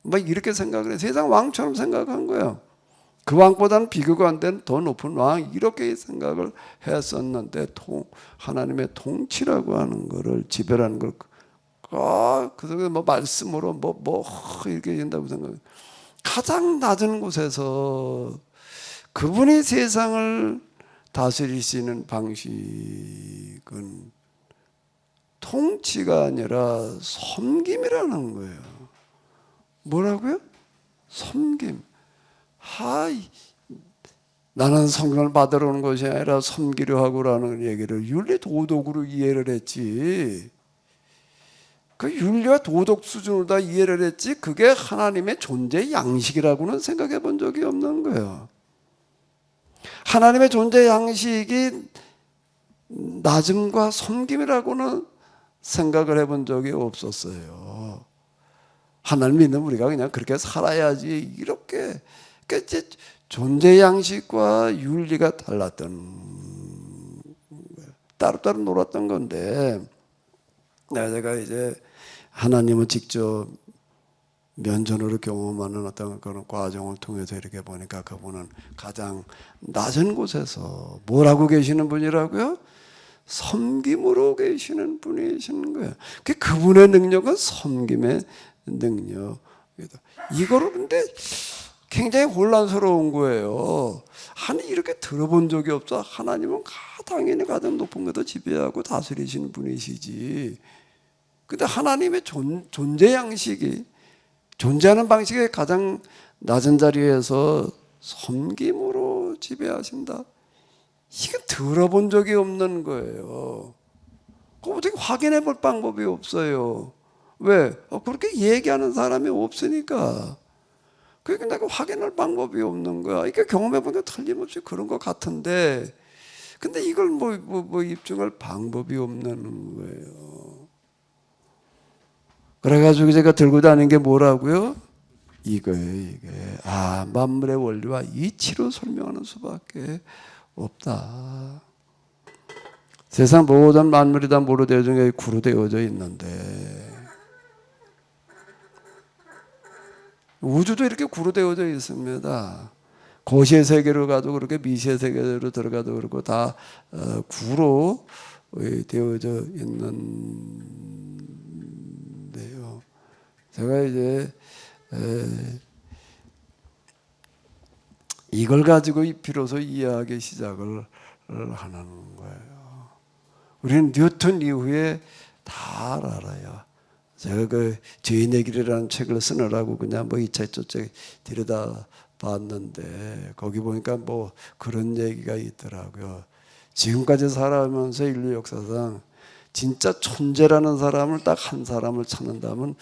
막 이렇게 생각을 해. 세상 왕처럼 생각한 거예요. 그 왕보다는 비교가 안 되는 더 높은 왕, 이렇게 생각을 했었는데, 하나님의 통치라고 하는 거를, 지배라는 걸 그 속에 뭐 말씀으로 이렇게 된다고 생각해요. 가장 낮은 곳에서 그분이 세상을 다스리시는 방식은 통치가 아니라 섬김이라는 거예요. 뭐라고요? 섬김. 나는 성경을 받으러 오는 것이 아니라 섬기려 하고라는 얘기를 윤리 도덕으로 이해를 했지. 그 윤리와 도덕 수준으로 다 이해를 했지, 그게 하나님의 존재 양식이라고는 생각해 본 적이 없는 거예요. 하나님의 존재 양식이 낮음과 섬김이라고는 생각을 해본 적이 없었어요. 하나님 믿는 우리가 그냥 그렇게 살아야지, 이렇게 이제 존재 양식과 윤리가 달랐던, 따로따로 놀았던 건데, 제가 이제 하나님을 직접 면전으로 경험하는 어떤 그런 과정을 통해서 이렇게 보니까, 그분은 가장 낮은 곳에서 뭐라고 계시는 분이라고요? 섬김으로 계시는 분이신 거예요. 그분의 능력은 섬김의 능력이다. 이거를 근데 굉장히 혼란스러운 거예요. 이렇게 들어본 적이 없어. 하나님은 당연히 가장 높은 것도 지배하고 다스리시는 분이시지. 근데 하나님의 존재 양식이, 존재하는 방식이 가장 낮은 자리에서 섬김으로 지배하신다. 이건 들어본 적이 없는 거예요. 어떻게 확인해 볼 방법이 없어요. 왜? 그렇게 얘기하는 사람이 없으니까. 그러니까 내가 확인할 방법이 없는 거야. 이게 경험해 보니까 틀림없이 그런 것 같은데, 근데 이걸 뭐 입증할 방법이 없는 거예요. 그래가지고 제가 들고 다니는 게 뭐라고요? 이거예요, 이게. 만물의 원리와 이치로 설명하는 수밖에 없다. 세상 모든 만물이 다 뭐로 되어져 있는데, 구로 되어져 있는데, 우주도 이렇게 구로 되어져 있습니다. 거시의 세계로 가도 그렇게, 미시의 세계로 들어가도 그렇고, 다 구로 되어져 있는데요. 제가 이제 이걸 가지고 비로소 이해하기 시작을 하는 거예요. 우리는 뉴턴 이후에 다 알아요. 제가 그 죄인의 길이라는 책을 쓰느라고 그냥 이책 저책 들여다 봤는데, 거기 보니까 그런 얘기가 있더라고요. 지금까지 살아오면서 인류 역사상 진짜 천재라는 사람을 딱 한 사람을 찾는다면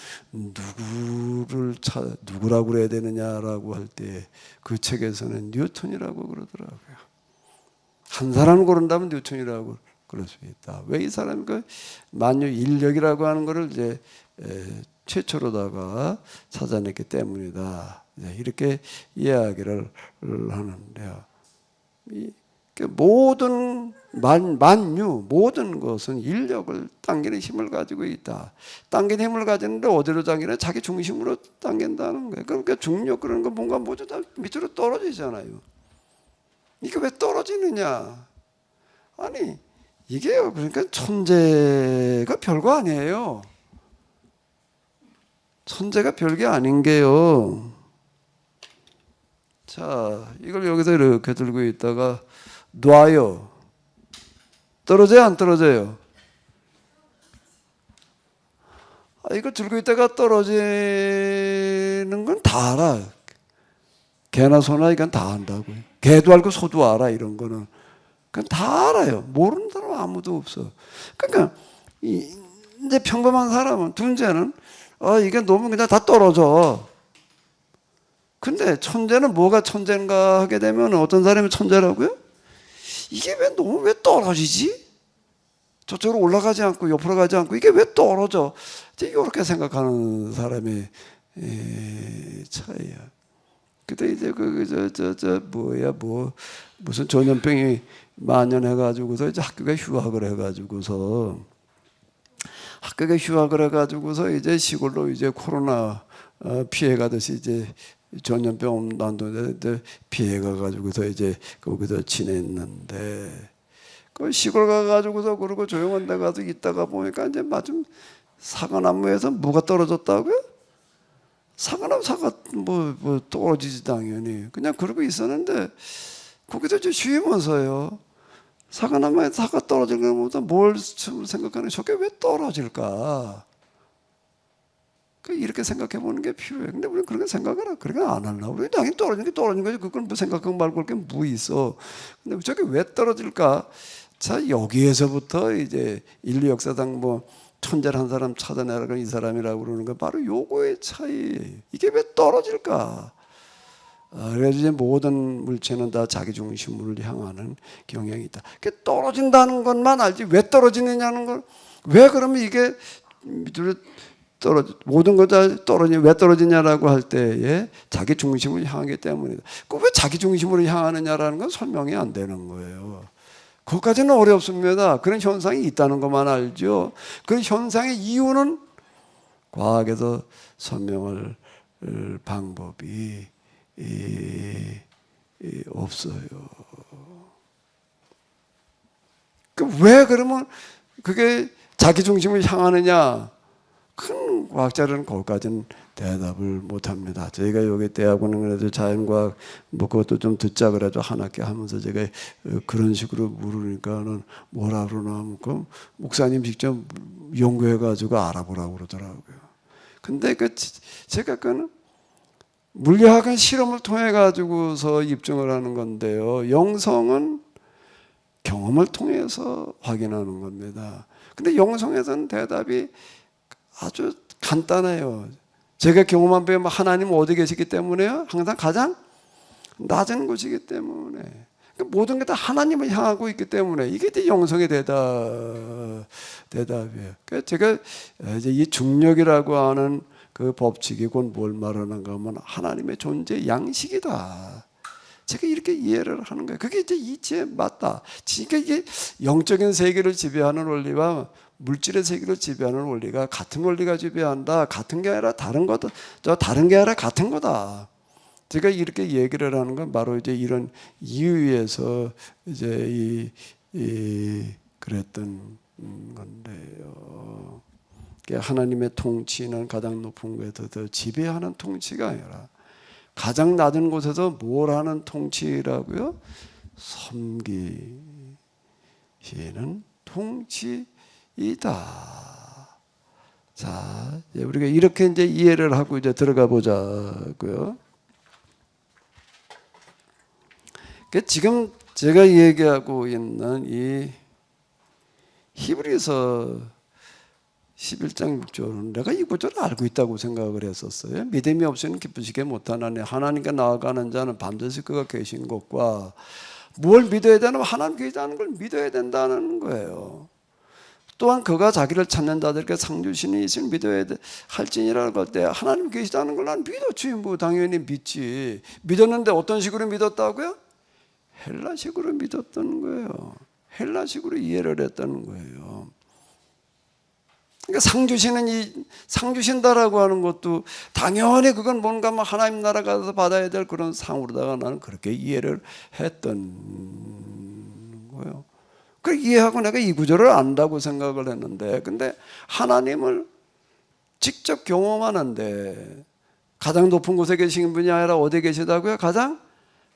누구라고 그래야 되느냐라고 할 때 그 책에서는 뉴턴이라고 그러더라고요. 한 사람을 고른다면 뉴턴이라고 그럴 수 있다. 왜 이 사람이 그 만유 인력이라고 하는 것을 이제 최초로다가 찾아냈기 때문이다. 이렇게 이야기를 하는데요. 모든 만유 모든 것은 인력을 당기는 힘을 가지고 있다. 당기는 힘을 가지는데 어디로 당기냐? 자기 중심으로 당긴다는 거예요. 그러니까 중력 그런 거 뭔가 모두 다 밑으로 떨어지잖아요. 이게 왜 떨어지느냐? 아니 이게요. 그러니까 천재가 별거 아니에요. 천재가 별게 아닌 게요. 자, 이걸 여기서 이렇게 들고 있다가 놔요. 떨어져요, 안 떨어져요? 이걸 들고 있다가 떨어지는 건 다 알아. 개나 소나 이건 다 안다고요. 개도 알고 소도 알아, 이런 거는. 그건 다 알아요. 모르는 사람 아무도 없어. 그러니까 이제 평범한 사람은 둘째는 이게 너무 그냥 다 떨어져. 근데 천재는 뭐가 천재인가 하게 되면 어떤 사람이 천재라고요? 이게 왜 떨어지지? 저쪽으로 올라가지 않고 옆으로 가지 않고 이게 왜 떨어져? 이렇게 생각하는 사람의 차이야. 그때 이제 무슨 전염병이 만연해가지고서 이제 학교가 휴학을 해가지고서 이제 시골로 이제 코로나 피해가듯이 이제 전염병 난도에 피해가가지고서 이제 거기서 지냈는데 그 시골 가가지고서 그러고 조용한 데 가서 있다가 보니까 이제 마침 사과나무에서 뭐가 떨어졌다고요? 사과나무 뭐 떨어지지 당연히 그냥 그러고 있었는데 거기서 이제 쉬면서요 사과나무에 사과 떨어지는 것보다 뭘 생각하는 저게 왜 떨어질까? 이렇게 생각해 보는 게 필요해. 근데 우리는 그렇게 생각을 그렇게 안 하려고. 우리 당연히 떨어지는 게 떨어지는 거지. 그걸 뭐 생각하고 말고 그게 뭐 있어. 근데 저게 왜 떨어질까? 자, 여기에서부터 이제 인류 역사상 뭐 천재를 한 사람 찾아내라고 이 사람이라고 그러는 거 바로 요거의 차이. 이게 왜 떨어질까? 그래서 이제 모든 물체는 다 자기 중심으로 향하는 경향이 있다. 그게 떨어진다는 것만 알지 왜 떨어지느냐는 걸 왜 그러면 이게 밑으로 모든 것 다 왜 떨어지냐라고 할 때에 자기 중심을 향하기 때문이다. 그 왜 자기 중심으로 향하느냐라는 건 설명이 안 되는 거예요. 그것까지는 어렵습니다. 그런 현상이 있다는 것만 알죠. 그런 현상의 이유는 과학에서 설명할 방법이 없어요. 왜 그러면 그게 자기 중심을 향하느냐? 큰 과학자들은 거기까지는 대답을 못합니다. 저희가 여기 대학원은 그래도 자연과학 뭐 그것도 좀 듣자 그래도 한 학기 하면서 제가 그런 식으로 물으니까는 뭐라 그러나 그 목사님 직접 연구해가지고 알아보라고 그러더라고요. 근데 제가 그는 물리학은 실험을 통해 가지고서 입증을 하는 건데요. 영성은 경험을 통해서 확인하는 겁니다. 근데 영성에서는 대답이 아주 간단해요. 제가 경험한 바에 하나님은 어디 계시기 때문에요? 항상 가장 낮은 곳이기 때문에 모든 게 다 하나님을 향하고 있기 때문에 이게 이제 영성의 대답이에요. 제가 이제 이 중력이라고 하는 그 법칙이 곧 뭘 말하는가 하면 하나님의 존재 양식이다. 제가 이렇게 이해를 하는 거예요. 그게 이제 이치에 맞다. 그러니까 이게 영적인 세계를 지배하는 원리와 물질의 세계를 지배하는 원리가 같은 원리가 지배한다. 같은 게 아니라 다른 거다. 다른 게 아니라 같은 거다. 제가 이렇게 얘기를 하는 건 바로 이제 이런 이유에서 이제 그랬던 건데요. 하나님의 통치는 가장 높은 곳에서 더 지배하는 통치가 아니라 가장 낮은 곳에서 뭘 하는 통치라고요? 섬기시는 통치이다. 자, 우리가 이렇게 이제 이해를 하고 이제 들어가 보자고요. 지금 제가 얘기하고 있는 이 히브리서 11장 6절은 내가 이 구절을 알고 있다고 생각을 했었어요. 믿음이 없이는 기쁘시게 못하나니 하나님께 나아가는 자는 반드시 그가 계신 것과 뭘 믿어야 되냐면 하나님 계시다는 걸 믿어야 된다는 거예요. 또한 그가 자기를 찾는 자들에게 상주신이 있으면 믿어야 할지니라고 할 때 하나님 계시다는 걸 난 믿었지. 뭐 당연히 믿지. 믿었는데 어떤 식으로 믿었다고요? 헬라식으로 믿었던 거예요. 헬라식으로 이해를 했다는 거예요. 그러니까 상 주신다라고 하는 것도 당연히 그건 뭔가 뭐 하나님 나라 가서 받아야 될 그런 상으로다가 나는 그렇게 이해를 했던 거예요. 그 이해하고 내가 이 구절을 안다고 생각을 했는데, 근데 하나님을 직접 경험하는데 가장 높은 곳에 계신 분이 아니라 어디에 계시다고요? 가장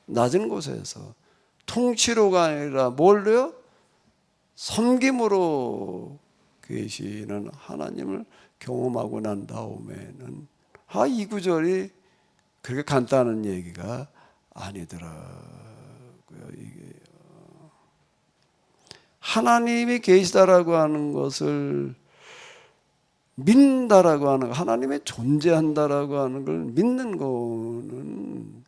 낮은 곳에서 통치로가 아니라 뭘로요? 섬김으로 계시는 하나님을 경험하고 난 다음에는 이 구절이 그렇게 간단한 얘기가 아니더라고요. 이게 하나님이 계시다라고 하는 것을 믿는다라고 하는 거, 하나님이 존재한다라고 하는 걸 믿는 거는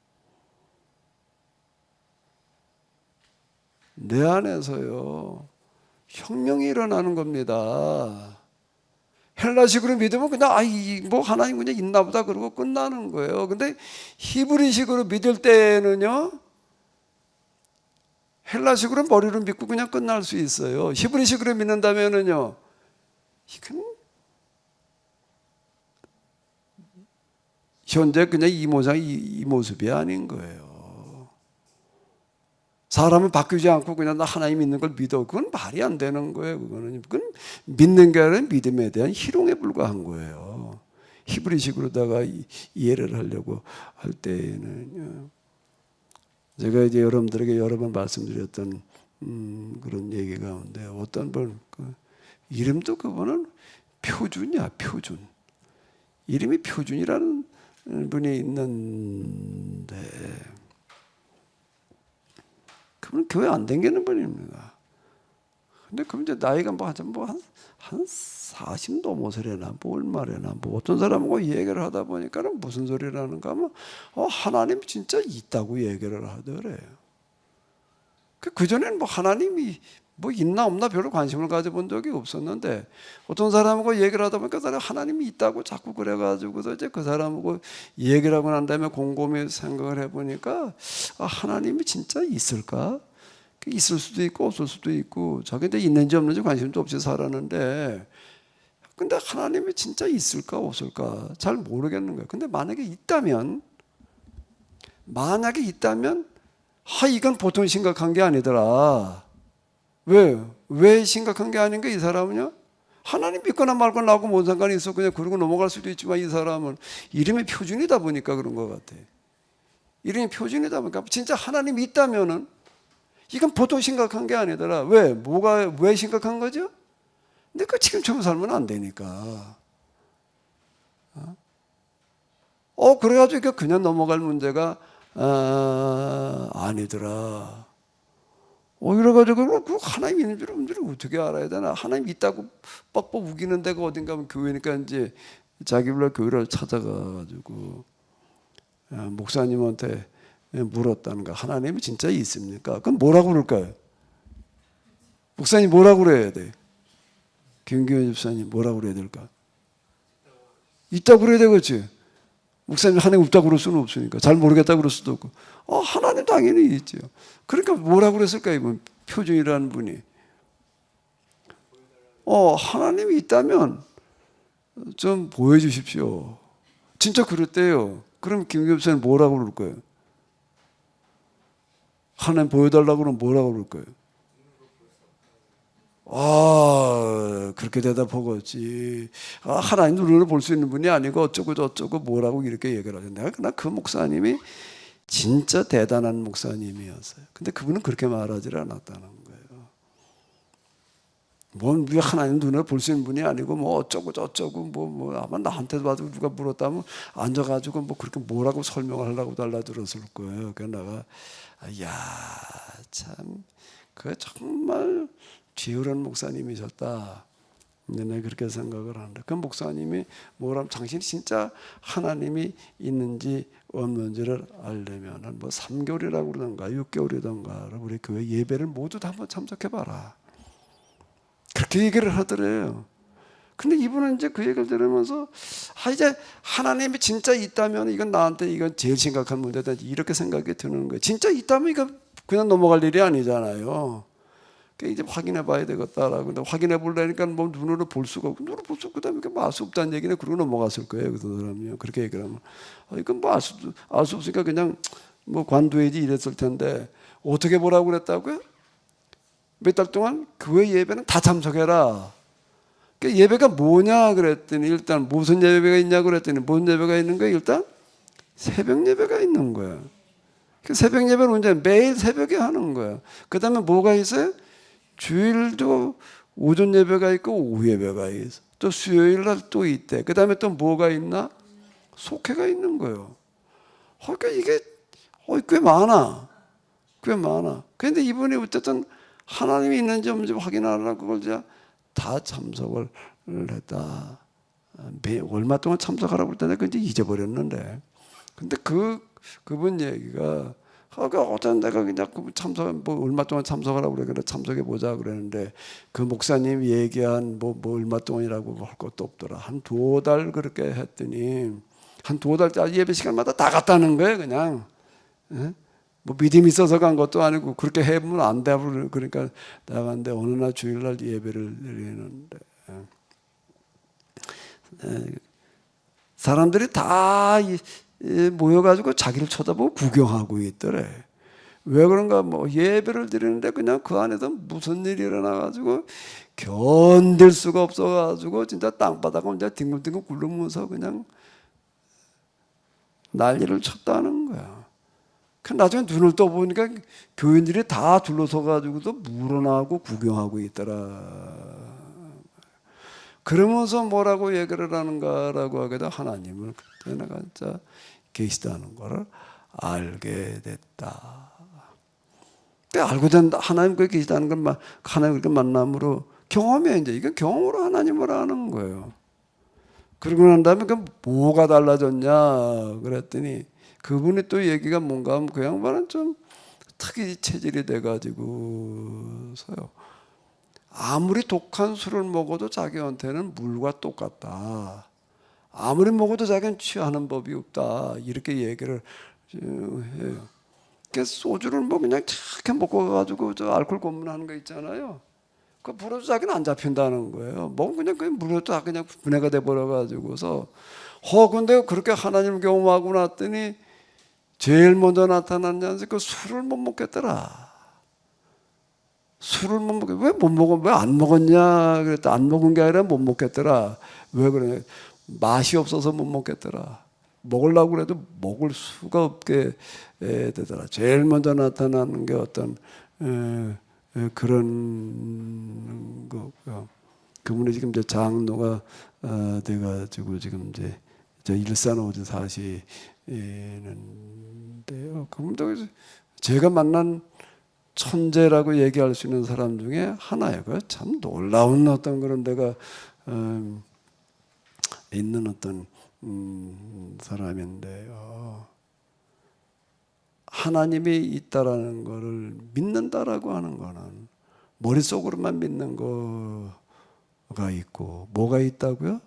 내 안에서요 혁명이 일어나는 겁니다. 헬라식으로 믿으면 그냥 뭐 하나님 그냥 있나 보다 그러고 끝나는 거예요. 근데 히브리식으로 믿을 때는요 헬라식으로 머리로 믿고 그냥 끝날 수 있어요. 히브리식으로 믿는다면은요 이건 현재 그냥 이 모양 이 모습이 아닌 거예요. 사람은 바뀌지 않고 그냥 나 하나님 있는 걸 믿어. 그건 말이 안 되는 거예요. 그건 믿는 게 아니라 믿음에 대한 희롱에 불과한 거예요. 히브리식으로다가 이해를 하려고 할 때는 제가 이제 여러분들에게 여러 번 말씀드렸던 그런 얘기 가운데 어떤 분 이름도 그분은 표준이야, 표준. 이름이 표준이라는 분이 있는데 그분은 교회 안 다니는 분입니다. 근데 그분 이제 나이가 한 40 넘어서려나 뭐 얼마려나 뭐 어떤 사람하고 얘기를 하다 보니까는 무슨 소리라는가 하면 하나님 진짜 있다고 얘기를 하더래요. 그 전에는 뭐 하나님이 뭐 있나 없나 별로 관심을 가져본 적이 없었는데 어떤 사람하고 얘기를 하다 보니까 하나님이 있다고 자꾸 그래가지고서 이제 그 사람하고 얘기를 하고 난 다음에 곰곰이 생각을 해보니까 하나님이 진짜 있을까? 있을 수도 있고 없을 수도 있고 자기한테 있는지 없는지 관심도 없이 살았는데 근데 하나님이 진짜 있을까 없을까 잘 모르겠는 거예요. 근데 만약에 있다면 이건 보통 심각한 게 아니더라. 왜 심각한 게 아닌가? 이 사람은요 하나님 믿거나 말거나 나하고 뭔 상관이 있어 그냥 그러고 넘어갈 수도 있지만 이 사람은 이름이 표준이다 보니까 그런 것 같아. 이름이 표준이다 보니까 진짜 하나님이 있다면은 이건 보통 심각한 게 아니더라. 왜 심각한 거죠? 근데 지금처럼 살면 안 되니까. 그래가지고 그냥 넘어갈 문제가 아니더라. 이래가지고 그 하나님 있는 줄 어떻게 알아야 되나? 하나님 있다고 뻑뻑 우기는 데가 어딘가 하면 교회니까 이제 자기별로 교회를 찾아가가지고 목사님한테 물었다는 거. 하나님이 진짜 있습니까? 그럼 뭐라고 그럴까요? 목사님 뭐라고 그래야 돼? 김기현 집사님 뭐라고 그래야 될까? 있다고 그래야 되겠지. 목사님 하나님 없다고 그럴 수는 없으니까 잘 모르겠다고 그럴 수도 없고 하나님 당연히 있죠. 그러니까 뭐라고 그랬을까요? 이분 표준이라는 분이 하나님이 있다면 좀 보여주십시오. 진짜 그랬대요. 그럼 김기현 집사님 뭐라고 그럴 거예요? 하나님 보여달라고 그러면 뭐라고 그럴 거예요? 그렇게 대답하겠지. 하나님 눈으로 볼 수 있는 분이 아니고 어쩌고 저쩌고 뭐라고 이렇게 얘기를 하죠. 내가 그 목사님이 진짜 대단한 목사님이었어요. 근데 그분은 그렇게 말하지 않았다는 거예요. 우리 하나님 눈으로 볼 수 있는 분이 아니고 뭐 어쩌고 저쩌고 뭐 아마 나한테도 봐도 누가 물었다면 앉아가지고 뭐 그렇게 뭐라고 설명을 하려고 달라들었을 거예요. 그래서 내가 참 그 정말 지혜로운 목사님이셨다. 내가 그렇게 생각을 하는데 그 목사님이 뭐라면 당신이 진짜 하나님이 있는지 없는지를 알려면 뭐 3개월이라고 그러던가 6개월이던가 우리 교회 예배를 모두 다 한번 참석해봐라. 그렇게 얘기를 하더래요. 근데 이분은 이제 그 얘기를 들으면서 이제 하나님이 진짜 있다면 이건 나한테 이건 제일 심각한 문제다 이렇게 생각이 드는 거예요. 진짜 있다면 이거 그냥 넘어갈 일이 아니잖아요. 이제 확인해 봐야 되겠다라고. 근데 확인해 보려니까 뭐 눈으로 볼 수가 없고, 눈으로 볼 수 없고, 그다음에 알 수 없다는 얘기는 그러고 넘어갔을 거예요. 그 사람이요. 그렇게 얘기를 하면. 이건 뭐 알 수 없으니까 그냥 뭐 관두해야지 이랬을 텐데, 어떻게 보라고 그랬다고요? 몇 달 동안 교회 예배는 다 참석해라. 그러니까 예배가 뭐냐 그랬더니, 일단 무슨 예배가 있냐고 그랬더니, 뭔 예배가 있는 거예요? 일단 새벽 예배가 있는 거예요. 그 새벽 예배는 언제? 매일 새벽에 하는 거예요. 그 다음에 뭐가 있어요? 주일도 오전 예배가 있고 오후 예배가 있어. 또 수요일 날 또 있대. 그 다음에 또 뭐가 있나? 속회가 있는 거예요. 그러니까 이게 꽤 많아. 꽤 많아. 그런데 이분이 어쨌든 하나님이 있는지 없는지 확인하려고 그걸 이제 다 참석을 했다. 얼마 동안 참석하라고 그랬더니 그걸 이제 잊어버렸는데. 근데 그분 얘기가 어떤 내가 그냥 참석 뭐 얼마 동안 참석하라고 그래 참석해 보자 그랬는데 그 목사님 얘기한 뭐 얼마 동안이라고 할 것도 없더라. 한 2달 그렇게 했더니 한 2달짜리 예배 시간마다 다 갔다는 거예요. 그냥 뭐 믿음이 있어서 간 것도 아니고 그렇게 해보면 안 돼. 그러니까 나갔는데 어느 날 주일날 예배를 드리는데 사람들이 다 모여가지고 자기를 쳐다보고 구경하고 있더래. 왜 그런가? 뭐 예배를 드리는데 그냥 그 안에서 무슨 일이 일어나가지고 견딜 수가 없어가지고 진짜 땅바닥을 혼자 뒹굴뒹굴 굴르면서 그냥 난리를 쳤다는 거야. 그 나중에 눈을 떠보니까 교인들이 다 둘러서가지고도 물어나고 구경하고 있더라. 그러면서 뭐라고 얘기를 하는가라고 하게 돼 하나님을 그때 내가 진짜 계시다는 것을 알게 됐다. 알고 된다. 하나님 그렇게 계시다는 건 하나님 그렇게 만남으로 경험이야. 이제 이건 경험으로 하나님을 아는 거예요. 그러고 난 다음에 그 뭐가 달라졌냐 그랬더니 그분이 또 얘기가 뭔가 하면 그 양반은 좀 특이 체질이 돼가지고서요. 아무리 독한 술을 먹어도 자기한테는 물과 똑같다. 아무리 먹어도 자기는 취하는 법이 없다. 이렇게 얘기를 해요. 소주를 뭐 그냥 착해 먹고 가지고 저 알코올 고문하는 거 있잖아요. 그 불어도 자기는 안 잡힌다는 거예요. 뭐 그냥 그 물어도 다 그냥 분해가 돼 버려 가지고서. 근데 그렇게 하나님 경험하고 났더니 제일 먼저 나타난 자는 그 술을 못 먹겠더라. 술을 못 먹겠. 왜 못 먹어? 왜 안 먹었냐? 그랬더니 안 먹은 게 아니라 못 먹겠더라. 왜 그러냐? 맛이 없어서 못 먹겠더라. 먹으려고 그래도 먹을 수가 없게 되더라. 제일 먼저 나타나는 게 어떤 그런 거고요. 그분이 지금 이제 장로가 돼가지고 지금 이제 일산 어디 사시는데요. 그분도 제가 만난 천재라고 얘기할 수 있는 사람 중에 하나예요. 참 놀라운 어떤 그런 데가 있는 어떤 사람인데요. 하나님이 있다라는 것을 믿는다라고 하는 거는 머릿속으로만 믿는 거가 있고 뭐가 있다고요?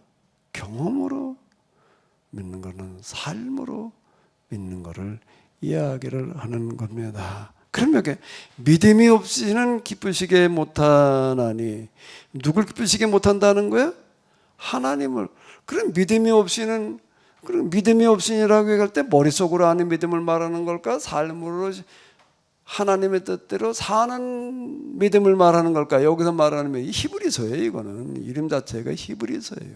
경험으로 믿는 거는 삶으로 믿는 거를 이야기를 하는 겁니다. 그러면 믿음이 없이는 기쁘시게 못하나니 누굴 기쁘시게 못한다는 거야? 하나님을. 그럼 믿음이 없이는 그럼 믿음이 없이라고 얘기할 때 머릿속으로 아는 믿음을 말하는 걸까? 삶으로 하나님의 뜻대로 사는 믿음을 말하는 걸까? 여기서 말하는 게 히브리서예요. 이거는 이름 자체가 히브리서예요.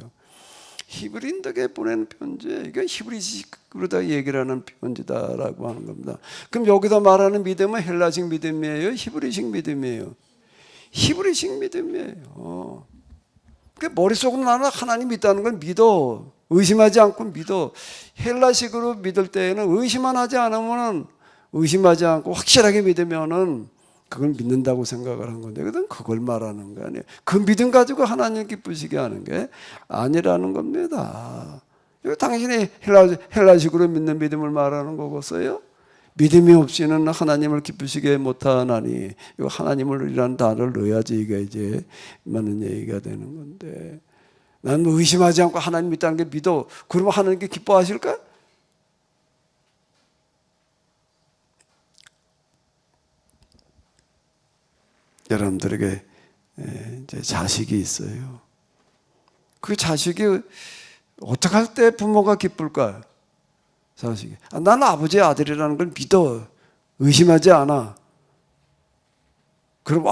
히브리인들에게 보낸 편지예요. 이게 히브리식으로 다 얘기를 하는 편지다라고 하는 겁니다. 그럼 여기서 말하는 믿음은 헬라식 믿음이에요? 히브리식 믿음이에요? 히브리식 믿음이에요. 머릿속으로 나는 하나님이 있다는 걸 믿어. 의심하지 않고 믿어. 헬라식으로 믿을 때에는 의심만 하지 않으면 의심하지 않고 확실하게 믿으면은 그걸 믿는다고 생각을 한 건데 그걸 말하는 거 아니에요. 그 믿음 가지고 하나님 기쁘시게 하는 게 아니라는 겁니다. 이거 당신이 헬라식으로 믿는 믿음을 말하는 거겠어요? 믿음이 없이는 하나님을 기쁘시게 못하나니 이거 하나님을이라는 단어를 넣어야지 이게 이제 맞는 얘기가 되는 건데 난 뭐 의심하지 않고 하나님 있다는 게 믿어. 그러면 하나님께 기뻐하실까? 여러분들에게 이제 자식이 있어요. 그 자식이 어떻게 할 때 부모가 기쁠까? 자식이 나는 아버지의 아들이라는 걸 믿어. 의심하지 않아. 그럼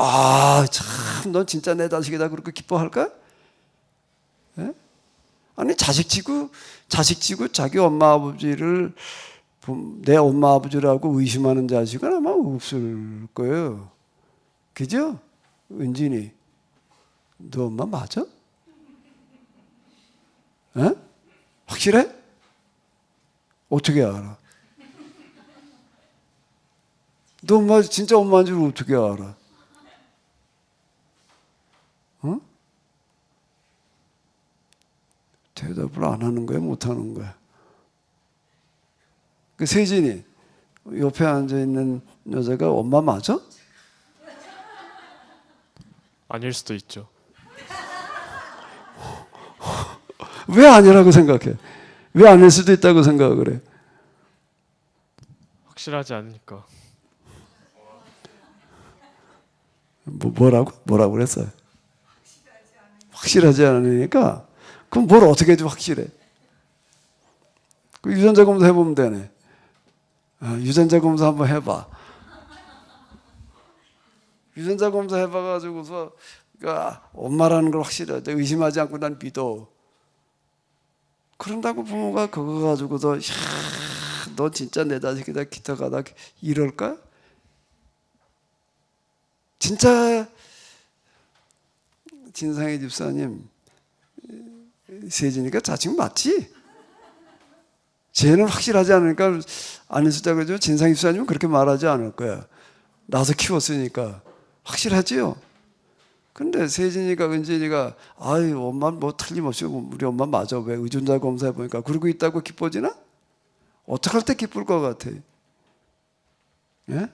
참 넌 진짜 내 자식이다 그렇게 기뻐할까? 예? 아니 자식치고 자기 엄마 아버지를 내 엄마 아버지라고 의심하는 자식은 아마 없을 거예요. 그죠? 은진이 너 엄마 맞아? 에? 확실해? 어떻게 알아? 너 엄마 진짜 엄마인 줄 어떻게 알아? 어? 대답을 안 하는 거야, 못 하는 거야? 그 세진이 옆에 앉아 있는 여자가 엄마 맞아? 아닐 수도 있죠. 왜 아니라고 생각해? 왜 아닐 수도 있다고 생각을 해? 확실하지 않으니까. 뭐라고 그랬어요? 확실하지 않으니까 그럼 뭘 어떻게 해도 확실해? 그 유전자 검사 해보면 되네. 유전자 검사 한번 해봐. 유전자 검사 해봐가지고서 그러니까 엄마라는 걸 확실해. 의심하지 않고 난 믿어. 그런다고 부모가 그거 가지고서 너 진짜 내 자식이다 기특하다 이럴까? 진짜 진상의 집사님 세진이가 자식 맞지? 쟤는 확실하지 않으니까 아닌 숫자 그죠? 진상의 집사님은 그렇게 말하지 않을 거야. 나서 키웠으니까 확실하지요? 근데 세진이가 은진이가 아유 엄마 뭐 틀림없이 우리 엄마 맞아. 왜 의존자 검사해 보니까 그러고 있다고 기뻐지나? 어떻게 할 때 기쁠 것 같아? 예?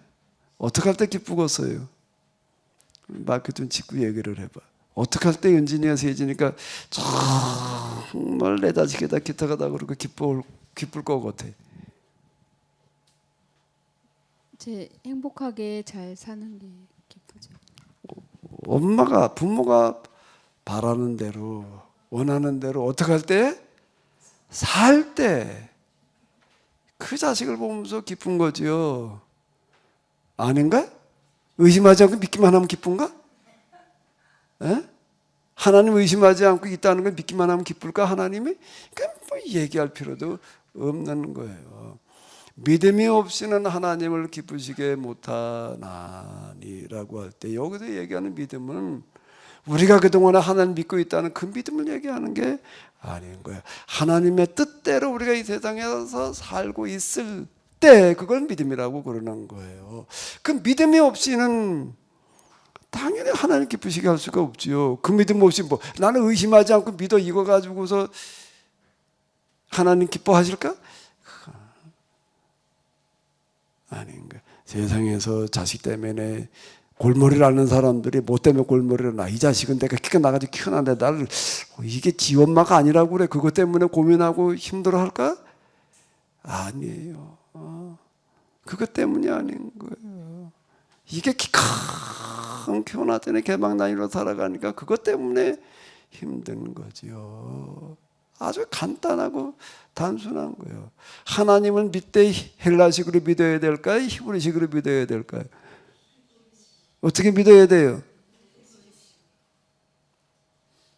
어떻게 할 때 기쁘겠어요? 마이크 좀 짚고 얘기를 해봐. 어떻게 할 때 은진이가 세진이가 정말 내 자식이다 기특하다 그러고 기쁠 것 같아? 제 행복하게 잘 사는 게 기쁘죠. 부모가 바라는 대로 원하는 대로 어떻게 할 때? 살 때 그 자식을 보면서 기쁜 거지요. 아닌가? 의심하지 않고 믿기만 하면 기쁜가? 에? 하나님 의심하지 않고 있다는 걸 믿기만 하면 기쁠까? 하나님이? 그러니까 뭐 얘기할 필요도 없는 거예요. 믿음이 없이는 하나님을 기쁘시게 못하나니라고 할 때 여기서 얘기하는 믿음은 우리가 그동안에 하나님 믿고 있다는 그 믿음을 얘기하는 게 아닌 거예요. 하나님의 뜻대로 우리가 이 세상에서 살고 있을 때 그걸 믿음이라고 그러는 거예요. 그 믿음이 없이는 당연히 하나님 기쁘시게 할 수가 없지요. 그 믿음 없이 뭐 나는 의심하지 않고 믿어 이거 가지고서 하나님 기뻐하실까? 아닌 거예요. 세상에서 자식 때문에 골머리를 앓는 사람들이 뭐 때문에 골머리를 나? 이 자식은 내가 키가 나가지고 키워놨는데 나를 이게 지 엄마가 아니라고 그래. 그것 때문에 고민하고 힘들어할까? 아니에요. 그것 때문이 아닌 거예요. 이게 키큰 키워놨더니 개방다니로 살아가니까 그것 때문에 힘든 거지요. 아주 간단하고 단순한 거예요. 하나님은 믿되 헬라식으로 믿어야 될까요? 히브리식으로 믿어야 될까요? 어떻게 믿어야 돼요?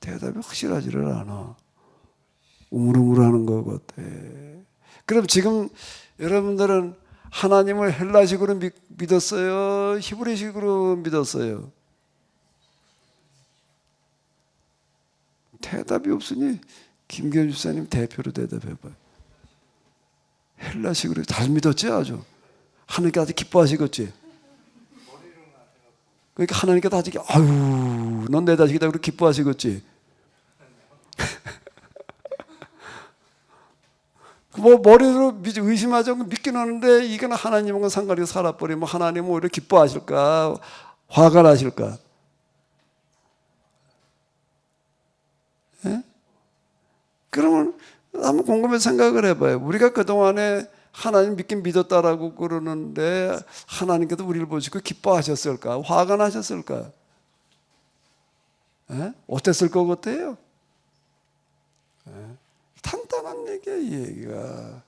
대답이 확실하지를 않아. 우물우물하는 것 같아. 그럼 지금 여러분들은 하나님을 헬라식으로 믿었어요? 히브리식으로 믿었어요? 대답이 없으니 김기현 집사님 대표로 대답해봐요. 헬라식으로 잘 믿었지 아주. 하나님께 아주 기뻐하시겠지. 그러니까 하나님께서 자식이 아유 넌 내 자식이다 그렇게 기뻐하시겠지. 뭐 머리로 의심하지 않고 믿긴 하는데 이거는 하나님과 상관이 살아버리면 하나님은 오히려 기뻐하실까 화가 나실까? 예? 그러면 한번 곰곰이 생각을 해봐요. 우리가 그동안에 하나님 믿긴 믿었다라고 그러는데 하나님께서 우리를 보시고 기뻐하셨을까? 화가 나셨을까? 예? 어땠을 것 같아요? 예? 간단한 얘기야, 이 얘기가.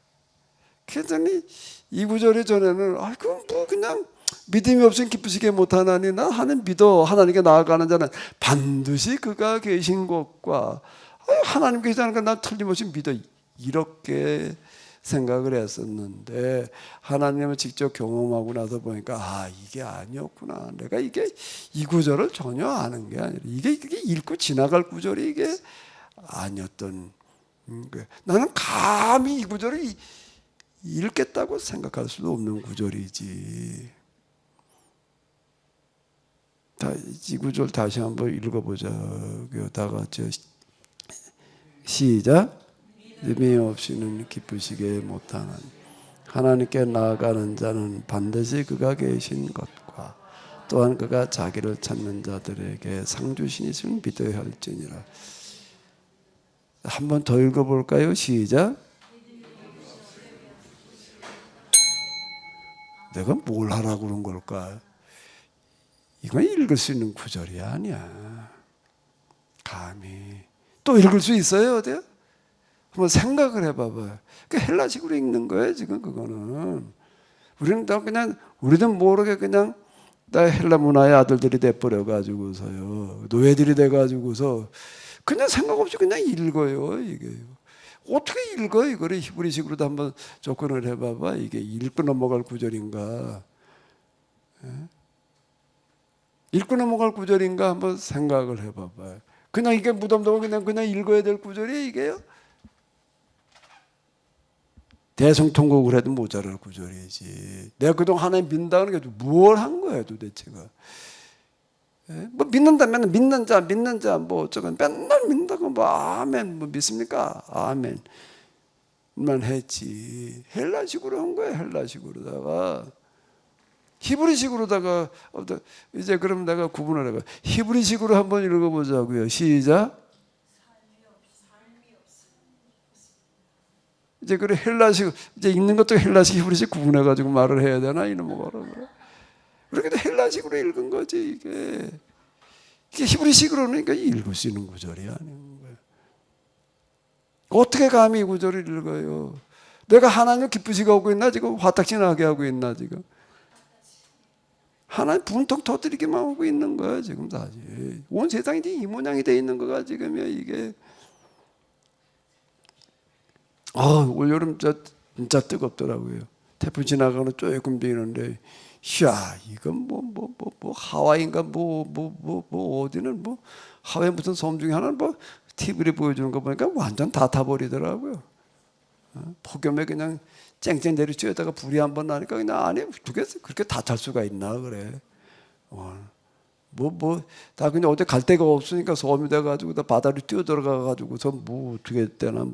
그랬더니 이 구절의 전에는 그건 뭐 그냥 믿음이 없으면 기쁘시게 못하나니 나 하나님 믿어. 하나님께 나아가는 자는 반드시 그가 계신 것과 하나님 계시다는 건 난 틀림없이 믿어. 이렇게 생각을 했었는데 하나님을 직접 경험하고 나서 보니까 이게 아니었구나. 내가 이게 이 구절을 전혀 아는 게 아니라 이게 읽고 지나갈 구절이 이게 아니었던. 나는 감히 이 구절을 읽겠다고 생각할 수도 없는 구절이지. 이 구절 다시 한번 읽어보자. 다 같이 시작. 믿음이 없이는 기쁘시게 못하는 하나님께 나아가는 자는 반드시 그가 계신 것과 또한 그가 자기를 찾는 자들에게 상 주시니 믿어야 할지니라. 한 번 더 읽어볼까요? 시작. 내가 뭘 하라고 그런 걸까? 이건 읽을 수 있는 구절이 아니야. 감히 또 읽을 수 있어요? 어때요? 한번 생각을 해봐봐요. 그 헬라식으로 읽는 거예요 지금 그거는. 우리는 다 그냥 우리도 모르게 그냥 다 헬라 문화의 아들들이 돼버려 가지고서요. 노예들이 돼 가지고서 그냥 생각 없이 그냥 읽어요 이게. 어떻게 읽어 이거를 히브리식으로도 한번 접근을 해봐봐. 이게 읽고 넘어갈 구절인가? 읽고 넘어갈 구절인가 한번 생각을 해봐봐. 그냥 이게 무덤덤 그냥 읽어야 될 구절이 이게요? 대성통곡을 해도 모자랄 구절이지. 내가 그동안 하나님 믿는다는 게 뭘 한 거야 도대체가? 뭐 믿는다면 믿는 자 뭐 어쩌건 맨날 믿는다고 뭐 아멘 뭐 믿습니까? 아멘만 했지. 헬라식으로 한 거야. 헬라식으로다가 히브리식으로다가 이제 그럼 내가 구분을 해봐. 히브리식으로 한번 읽어보자고요. 시작. 이제 그래 헬라식 이제 읽는 것도 헬라식 히브리식 구분해가지고 말을 해야 되나 이놈의 거라고. 그렇게 헬라식으로 읽은 거지 이게. 이게 히브리식으로는 그러니까 읽을 수 있는 구절이 아닌 거예요. 어떻게 감히 이 구절을 읽어요? 내가 하나님 기쁘시게 하고 있나 지금 화딱지 나게 하고 있나 지금? 하나님 분통 터뜨리기만 하고 있는 거야 지금 사실. 온 세상이 이 모양이 돼 있는 거가 지금이야 이게. 올 여름 진짜 뜨겁더라고요. 태풍 지나가는 조금 비는데, 이건 뭐 하와이인가 뭐 어디는 뭐 하와이 무슨 섬 중에 하나는 뭐 TV를 보여주는 거 보니까 완전 다 타버리더라고요. 폭염에 그냥 쨍쨍 내리쬐다가 불이 한번 나니까 그냥 아니 그렇게 다 탈 수가 있나 그래. 다 그냥 어디 갈 데가 없으니까 섬이 돼가지고 다 바다로 뛰어 들어가가지고서 뭐 어떻게 되나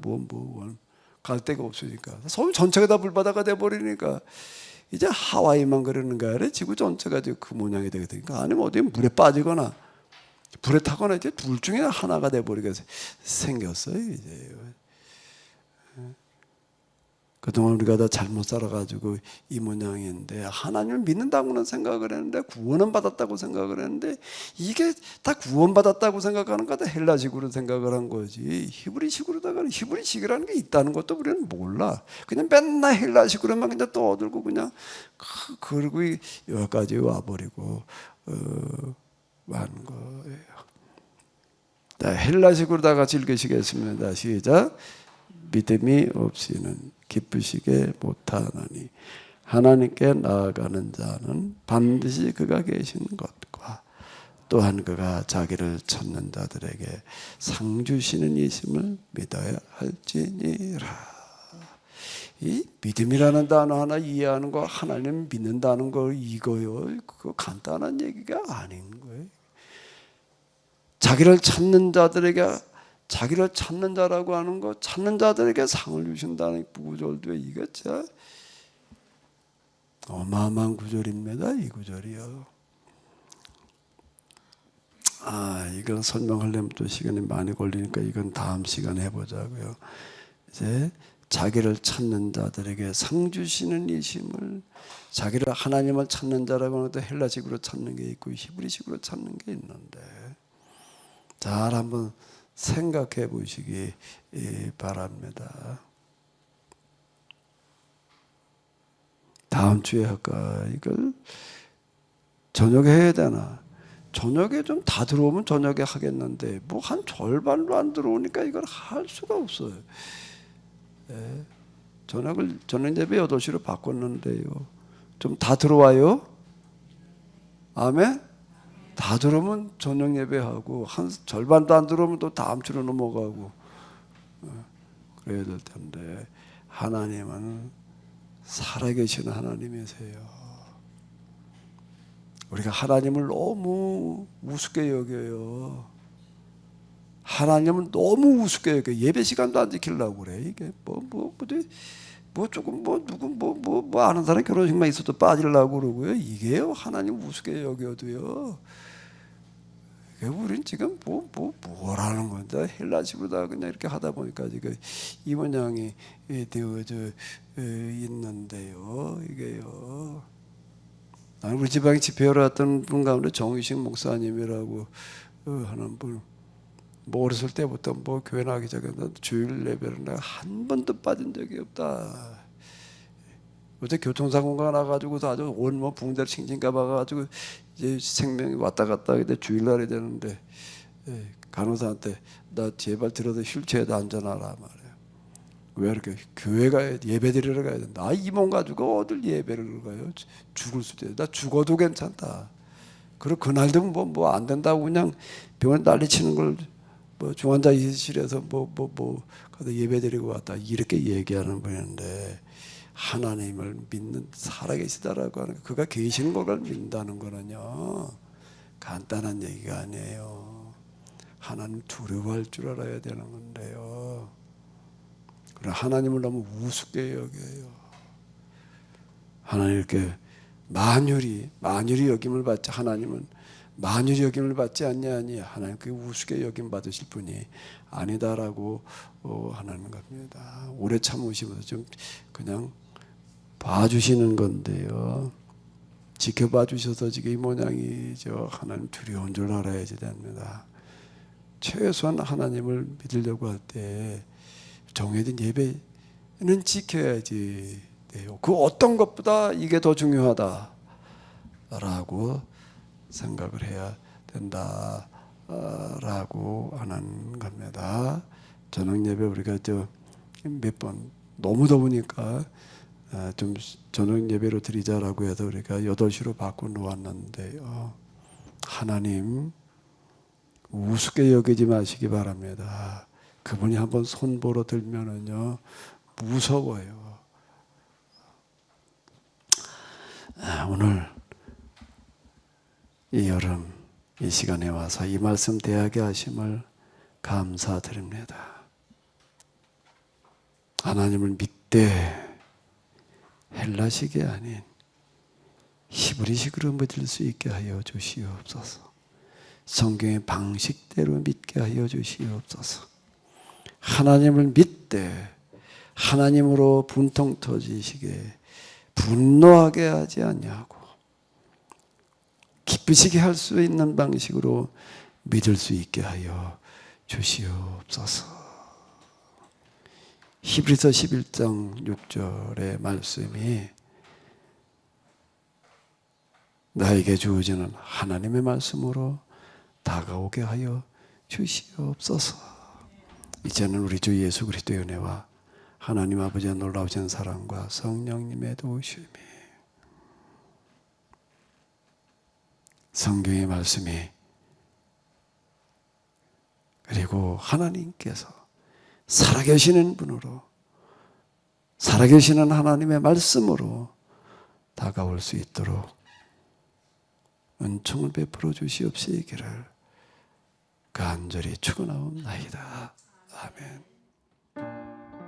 갈 데가 없으니까 섬 전체가 다 불바다가 돼버리니까 이제 하와이만 그러는 거야. 지구 전체가 그 모양이 되거든요. 아니면 어디 물에 빠지거나 불에 타거나 이제 둘 중에 하나가 돼버리게 생겼어요. 이제 그동안 우리가 다 잘못 살아가지고 이 모양인데 하나님을 믿는다고는 생각을 했는데 구원은 받았다고 생각을 했는데 이게 다 구원받았다고 생각하는 거다 헬라식으로 생각을 한 거지. 히브리식으로다가 히브리식이라는 게 있다는 것도 우리는 몰라. 그냥 맨날 헬라식으로만 그냥 떠들고 그냥 그리고 여기까지 와버리고 하는 거예요. 헬라식으로 다 같이 읽으시겠습니다. 시작. 믿음이 없이는 기쁘시게 못하나니 하나님께 나아가는 자는 반드시 그가 계신 것과 또한 그가 자기를 찾는 자들에게 상 주시는 이심을 믿어야 할지니라. 이 믿음이라는 단어 하나 이해하는 거, 하나님 믿는다는 거 이거요. 그거 간단한 얘기가 아닌 거예요. 자기를 찾는 자들에게, 자기를 찾는 자라고 하는 거, 찾는 자들에게 상을 주신다는 구절도 이거 진짜 어마어마한 구절입니다. 이 구절이요. 이건 설명하려면 또 시간이 많이 걸리니까 이건 다음 시간에 해보자고요. 이제 자기를 찾는 자들에게 상 주시는 이심을, 자기를 하나님을 찾는 자라고 하는 것도 헬라식으로 찾는 게 있고 히브리식으로 찾는 게 있는데 잘 한번 생각해 보시기 바랍니다. 다음 주에 할까? 이걸 저녁에 해야 되나? 저녁에 좀 다 들어오면 저녁에 하겠는데 뭐 한 절반도 안 들어오니까 이걸 할 수가 없어요. 저녁 예배 8시로 바꿨는데요. 좀 다 들어와요? 아멘? 다 들어오면 저녁 예배하고 한 절반도 안 들어오면 또 다음 주로 넘어가고 그래야 될 텐데 하나님은 살아계신 하나님이세요. 우리가 하나님을 너무 우습게 여겨요. 하나님은 너무 우습게 여겨요. 예배 시간도 안 지키려고 그래. 이게 누구 아는 사람 결혼식만 있어도 빠지려고 그러고요. 이게요. 하나님 우습게 여겨도요. 우린 지금 뭐라는 건데 헬라식으로 다 그냥 이렇게 하다 보니까 지금 이 모양이 되어져 있는데요. 이게요. 나는 우리 지방에 집회하러 왔던 분 가운데 정의식 목사님이라고 하는 분, 뭐 어렸을 때부터 뭐 교회 나가기 전에 주일 예배를 내가 한 번도 빠진 적이 없다. 어제 교통사고가 나가지고서 아주 온 뭐 붕대를 칭칭 감아가지고 이제 생명이 왔다 갔다 하는데 주일날이 되는데 간호사한테 나 제발 들어도 휠체어에다 앉아놔라 말이에요. 왜 이렇게 교회 가야 예배 드리러 가야 된다. 이 몸 가지고 어딜 예배를 가요? 죽을 수도 있다. 나 죽어도 괜찮다. 그리고 그날도 뭐 안 된다고 그냥 병원 난리치는 걸 뭐 중환자실에서 가서 예배 드리고 왔다 이렇게 얘기하는 분인데 하나님을 믿는 살아계시다라고 하는 그가 계신 걸 믿는다는 거는요 간단한 얘기가 아니에요. 하나님 두려워할 줄 알아야 되는 건데요. 그래 하나님을 너무 우습게 여겨요. 하나님 이렇게 만유리 여김을 받지 하나님은 만유리 여김을 받지 않냐니 하나님 그 우습게 여김 받으실 분이 아니다라고 하는 겁니다. 오래 참으시면서 좀 그냥 봐주시는 건데요. 지켜봐 주셔서 지금 이 모양이죠. 하나님 두려운 줄 알아야지 됩니다. 최소한 하나님을 믿으려고 할 때 정해진 예배는 지켜야지 돼요. 그 어떤 것보다 이게 더 중요하다라고 생각을 해야 된다라고 하는 겁니다. 저녁 예배 우리가 몇 번 너무 더우니까 좀 저녁 예배로 드리자라고 해서 우리가 8시로 바꿔 놓았는데요. 하나님 우습게 여기지 마시기 바랍니다. 그분이 한번 손보러 들면은요 무서워요. 오늘 이 여름 이 시간에 와서 이 말씀 대하게 하심을 감사드립니다. 하나님을 믿되 헬라식이 아닌 히브리식으로 믿을 수 있게 하여 주시옵소서. 성경의 방식대로 믿게 하여 주시옵소서. 하나님을 믿되 하나님으로 분통 터지시게 분노하게 하지 아니하고 기쁘시게 할 수 있는 방식으로 믿을 수 있게 하여 주시옵소서. 히브리서 11장 6절의 말씀이 나에게 주어지는 하나님의 말씀으로 다가오게 하여 주시옵소서. 이제는 우리 주 예수 그리스도의 은혜와 하나님 아버지의 놀라우신 사랑과 성령님의 도우심이 성경의 말씀이 그리고 하나님께서 살아계시는 분으로 살아계시는 하나님의 말씀으로 다가올 수 있도록 은총을 베풀어 주시옵시기를 간절히 축원하옵나이다. 아멘.